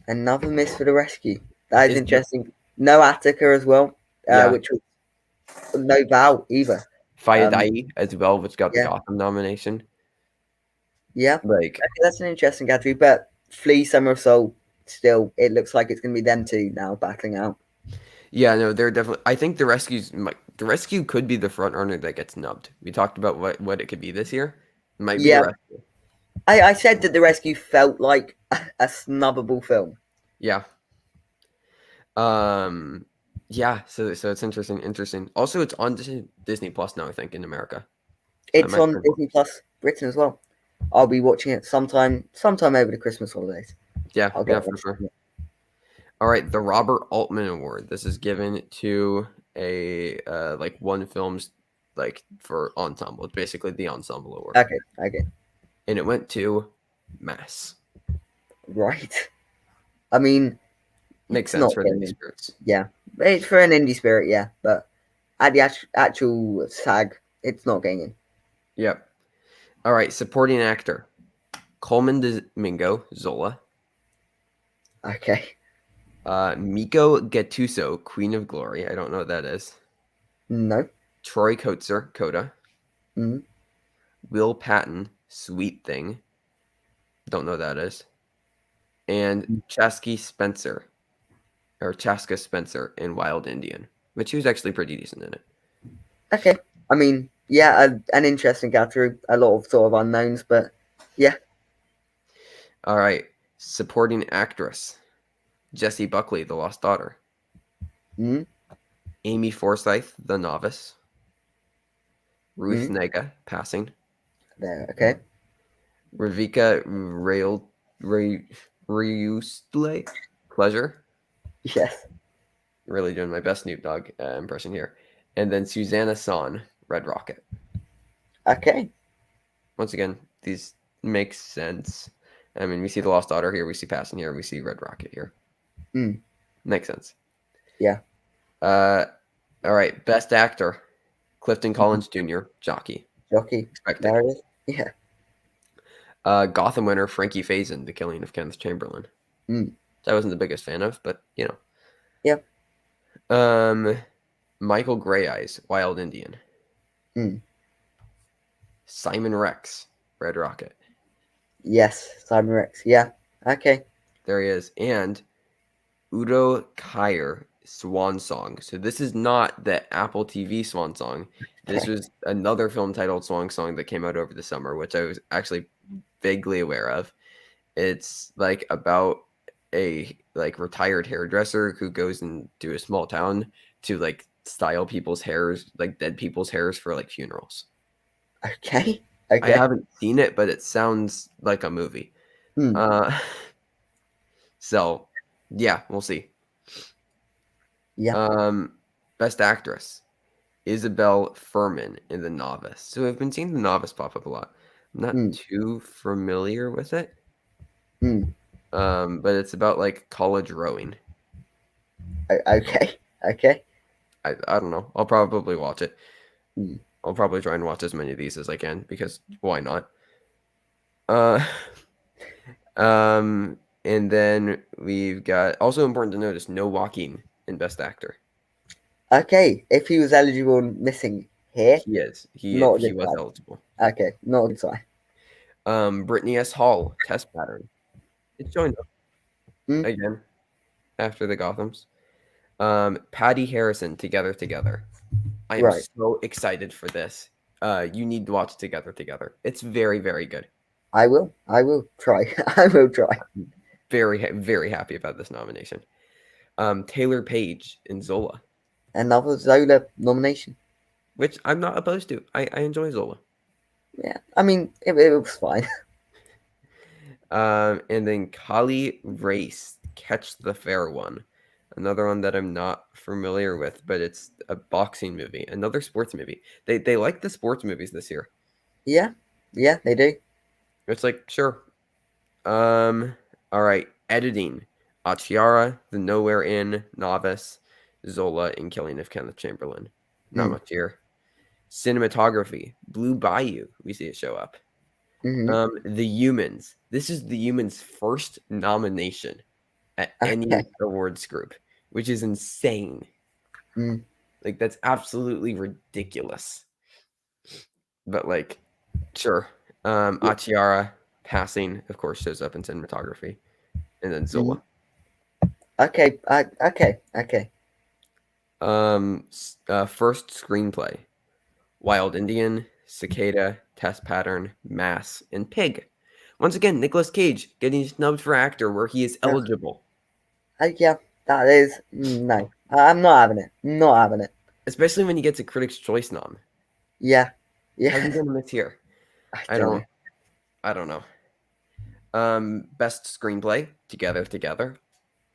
Another miss for the rescue. That is Is the interesting. No Attica as well, yeah which was no Val either. Um, Fayadai as well, which got the yeah. Gotham nomination. Yeah. Like Okay, that's an interesting category. But Flea, Summer of Soul, still, it looks like it's going to be them two now battling out. yeah, no, they're definitely. I think the rescue could be the front runner that gets nubbed. We talked about what it could be this year. It might be the Yeah. rescue. I said that the rescue felt like a snubbable film. Yeah. Um. Yeah. So it's interesting. Interesting. Also, it's on Disney Plus now. I think in America. So I It's might. on Disney Plus Britain as well. I'll be watching it sometime over the Christmas holidays. Yeah. I'll get Yeah. For around sure. to it. All right. The Robert Altman Award. This is given to a like one film's like for ensemble. It's basically the ensemble award, Okay, okay, and it went to Mass. right. I mean, Makes it's sense not for the Indie getting. Spirits. Yeah, it's for an indie spirit, yeah, but at the actual SAG, it's not getting in. Yep. All right. Supporting actor. Coleman Domingo Zola. Okay, Miko Gattuso, Queen of Glory. I don't know what that is. no. Troy Kotzer, Coda. Mm. Will Patton, Sweet Thing. Don't know what that is. And Chasky Spencer, or Chaska Spencer in Wild Indian, which he was actually pretty decent in it. Okay, I mean, yeah, an interesting category. A lot of sort of unknowns, but yeah. All right. Supporting actress. Jessie Buckley, The Lost Daughter. Mm. Amy Forsyth, The Novice. Ruth Mm. Nega, Passing. There. Okay. Ravika Ryustle, Pleasure. Yes. Really doing my best Snoop Dogg impression here. And then Susanna Son, Red Rocket. Okay. Once again, these make sense. I mean, we see The Lost Daughter here, we see Passing here, we see Red Rocket here. Mm. Makes sense. Yeah. All right, Best Actor. Clifton Collins Jr., Jockey. Jockey. Expected. There it is. Yeah. Gotham winner, Frankie Faison, The Killing of Kenneth Chamberlain. Mm. I wasn't the biggest fan of, but, you know. Yeah. Michael Grey Eyes, Wild Indian. Mm. Simon Rex, Red Rocket. Yes. Simon Rex. Yeah. Okay. There he is. And Udo Kier, Swan Song. So this is not the Apple TV Swan Song. This Okay. was another film titled Swan Song that came out over the summer, which I was actually vaguely aware of. It's like about a like retired hairdresser who goes into a small town to like style people's hairs, like dead people's hairs for like funerals. Okay. I Okay. haven't seen it, but it sounds like a movie. Mm. Uh, so yeah, we'll see. Yeah. Best actress, Isabel Furman in The Novice. So I've been seeing The Novice pop up a lot. I'm not Mm. too familiar with it. Mm. But it's about like college rowing. Okay. Okay. I don't know. I'll probably watch it. Mm. I'll probably try and watch as many of these as I can because why not? Uh, and then we've got also important to notice no Joaquin in Best Actor. Okay. If he was eligible and missing here, He is. not a He good was sign. eligible. Okay. Not a good sign. Brittany S. Hall, Test Pattern. It joined up Mm. again after the Gothams. Patty Harrison, Together Together. I am Right. so excited for this. You need to watch Together Together. It's very, very good. I will. I will try. I will try. Very, very happy about this nomination. Taylor Page in Zola. Another Zola nomination. which I'm not opposed to. I enjoy Zola. Yeah, I mean, it was fine. And then Kali Race, Catch the Fair One. Another one that I'm not familiar with, but it's a boxing movie. Another sports movie. They like the sports movies this year. Yeah, yeah, they do. It's like, sure. All right. Editing. Achiara, The Nowhere Inn, Novice, Zola, and Killing of Kenneth Chamberlain. Not Mm. much here. Cinematography. Blue Bayou. We see it show up. Hmm. The Humans. This is the Humans' first nomination at any Okay. awards group, which is insane. Mm. Like that's absolutely ridiculous. But like, sure. Achiara passing, of course, shows up in cinematography, and then Mhm. Zola. Okay. Okay. First screenplay: Wild Indian, Cicada, Test Pattern, Mass, and Pig. Once again, Nicolas Cage getting snubbed for actor where he is Yeah. eligible, Yeah. That is no. I'm not having it. Not having it. especially when he gets a Critics' Choice nom. Yeah. How's he Yeah. gonna miss here? I I don't know. don't. I don't know. Best screenplay: Together.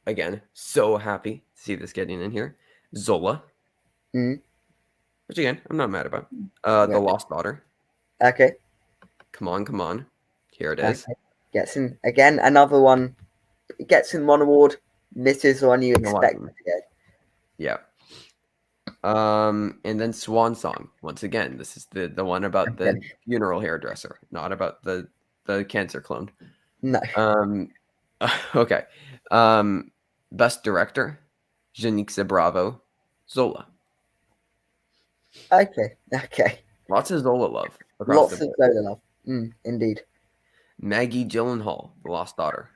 Again, so happy to see this getting in here. Zola, Mm. which again I'm not mad about. The Yeah. Lost Daughter. Okay. Come on. Here it is. Okay. Gets in again. Another one. Gets in one award. Misses one you I'm gonna watch expect them. to get. Yeah. And then Swan Song. Once again, this is the one about the Okay. funeral hairdresser, not about the cancer clone. No. Um, okay. Um, Best Director: Janixa Bravo, Zola. Okay. Okay. Lots of Zola love across the Lots of board. soda love. Indeed. Maggie Gyllenhaal, The Lost Daughter.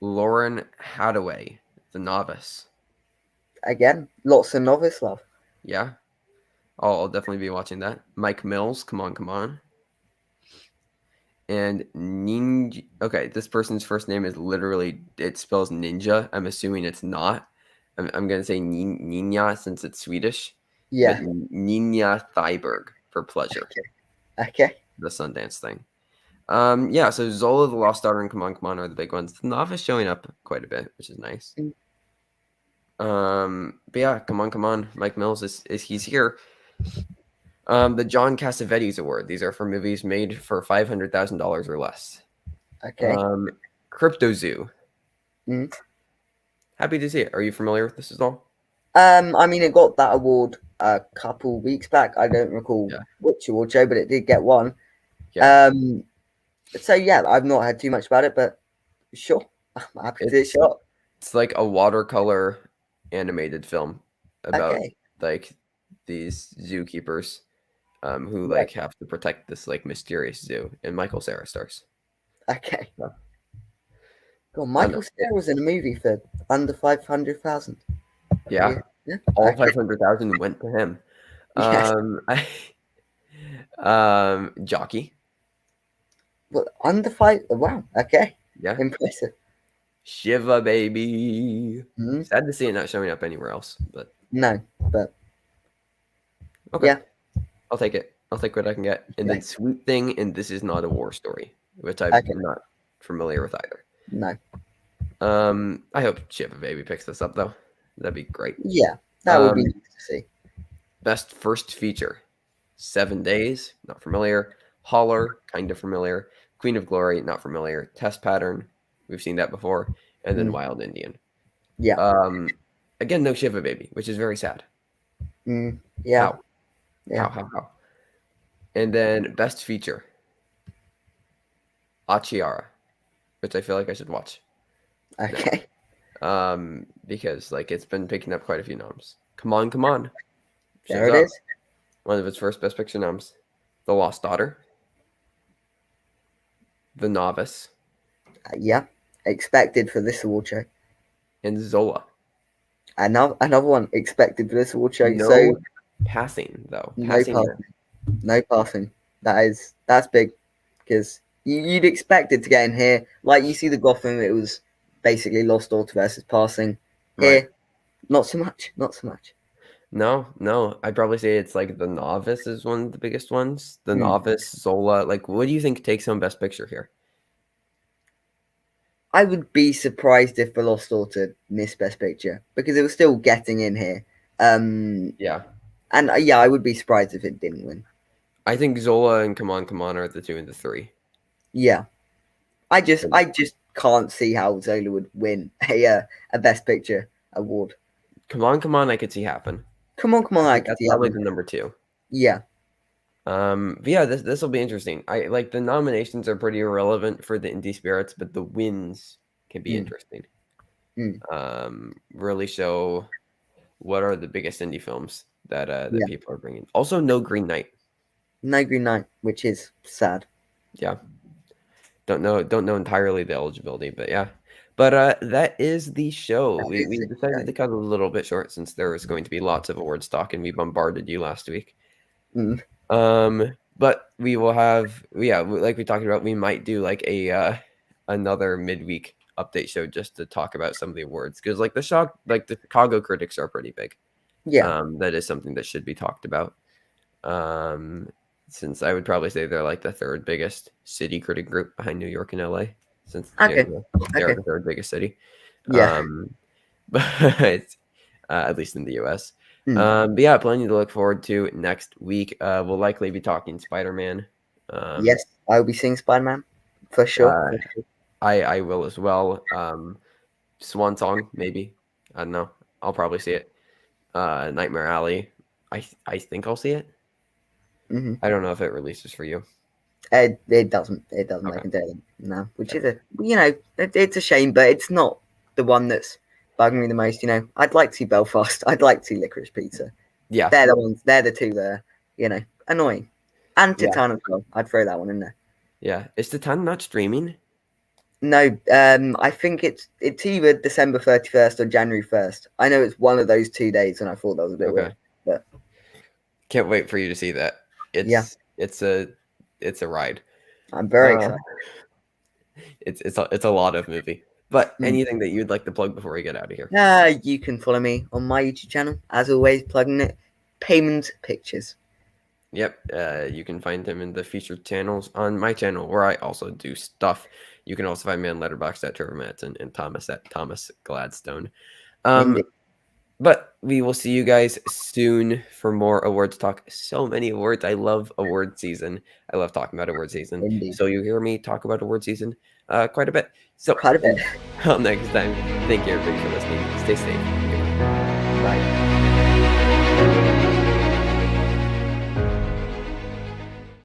Lauren Hadaway, The Novice. Again, lots of novice love. Yeah, I'll definitely be watching that. Mike Mills, Come On. And Ninja. Okay, this person's first name is literally, it spells ninja. I'm assuming it's not. I'm going to say Nina since it's Swedish, but Yeah. Nina Thyberg for Pleasure, Okay. the Sundance thing. Yeah, so Zola, The Lost Daughter, and Come On are the big ones. The Novice showing up quite a bit, which is nice. Mm. But yeah, Come On. Mike Mills is he's here. The John Cassavetes Award. These are for movies made for $500,000 or less. Okay. Um, Crypto Zoo. Mm. Happy to see it. Are you familiar with this at all? I mean, it got that award a couple weeks back. I don't recall Yeah. which award show, but it did get one. Yeah. Um, so yeah, I've not heard too much about it, but sure, I'm happy to It's shot. it's like a watercolor animated film about Okay. like these zookeepers who Right. like have to protect this like mysterious zoo, and Michael Cera stars. Okay. Yeah. God, I don't know. Michael Cera was in a movie for under 500,000. Yeah, Yeah. Yeah. all Okay. 500,000 went to him. Yes. I, Jockey. Well, under five. Wow. Okay. Yeah, Impressive. Shiva baby. Mm. Sad to see it not showing up anywhere else, but No, but okay. yeah. I'll take it. I'll take what I can get. And then Okay. Sweet Thing, and This Is Not a War Story, which I'm Okay. not familiar with either. No. I hope Shiva Baby picks this up though. That'd be great. Yeah, that would be Um, nice to see. Best First Feature: 7 Days, not familiar. Holler, kind of familiar. Queen of Glory, not familiar. Test Pattern, we've seen that before. And then Mm. Wild Indian. Yeah. Um, Again, no Shiva Baby, which is very sad. Mm. Yeah. How? Yeah. How? And then Best Feature: Achiara, which I feel like I should watch now. Okay. Because like it's been picking up quite a few noms. Come on, There shows it up. is. One of its first Best Picture noms: The Lost Daughter, The Novice, Yeah. Expected for this award show. and Zola. Another one expected for this award show. So No passing though. no Passing passing. No passing. That's big because you'd expect it to get in here. Like you see the Gotham, it was basically Lost Daughter versus passing. right. Here, not so much. Not so much. No. I'd probably say it's like The Novice is one of the biggest ones. The Hmm. Novice, Zola. Like, what do you think takes home Best Picture here? I would be surprised if The Lost Daughter missed Best Picture because it was still getting in here. Yeah. And yeah, I would be surprised if it didn't win. I think Zola and Come On are the 2 and the 3. Yeah, I just can't see how Zola would win a Best Picture award. Come On, I could see happen. Come on, I I think can that's see probably happen. the number 2. Yeah, But yeah, this will be interesting. I like the nominations are pretty irrelevant for the indie spirits, but the wins can be mm, interesting. mm, Really show what are the biggest indie films that yeah. people are bringing. Also, no Green Knight. No Green Knight, which is sad. Yeah, don't know entirely the eligibility, but yeah. But that is the show. That We is it. decided to cut a little bit short since there was going to be lots of awards talk, and we bombarded you last week. Mm, But we will have, yeah, like we talked about, we might do like a another midweek update show just to talk about some of the awards because like the Chicago critics are pretty big. yeah. That is something that should be talked about. Since I would probably say they're like the third biggest city critic group behind New York and LA, since Okay. they're Okay. the third biggest city. Yeah. But at least in the US. Mm. But yeah, plenty to look forward to next week. We'll likely be talking Spider-Man. Yes, I'll be seeing Spider-Man for sure. Uh, I will as well. Swan Song, maybe. I don't know. I'll probably see it. Nightmare Alley. I think I'll see it. Mm-hmm. I don't know if it releases for you. It doesn't Okay. make a day now, which is it's a shame, but it's not the one that's bugging me the most. I'd like to see Belfast. I'd like to see Licorice Pizza. Yeah. They're the ones. They're the two that are, annoying. And Yeah. Titan as well. I'd throw that one in there. Yeah. Is Titan not streaming? No, I think it's either December 31st or January 1st. I know it's one of those 2 days, and I thought that was a bit weird. But can't wait for you to see that. It's a ride. I'm very excited. It's a lot of movie. But anything that you'd like to plug before we get out of here? You can follow me on my YouTube channel, as always, plugging it. Payment Pictures. Yep. You can find him in the featured channels on my channel, where I also do stuff. You can also find me on Letterboxd at Trevor Matson and Thomas at Thomas Gladstone. Indeed. But we will see you guys soon for more awards talk. So many awards. I love award season. I love talking about award season. Indeed. So you hear me talk about award season quite a bit. So Quite a bit. until next time, thank you everybody for listening. Stay safe. Goodbye. Bye.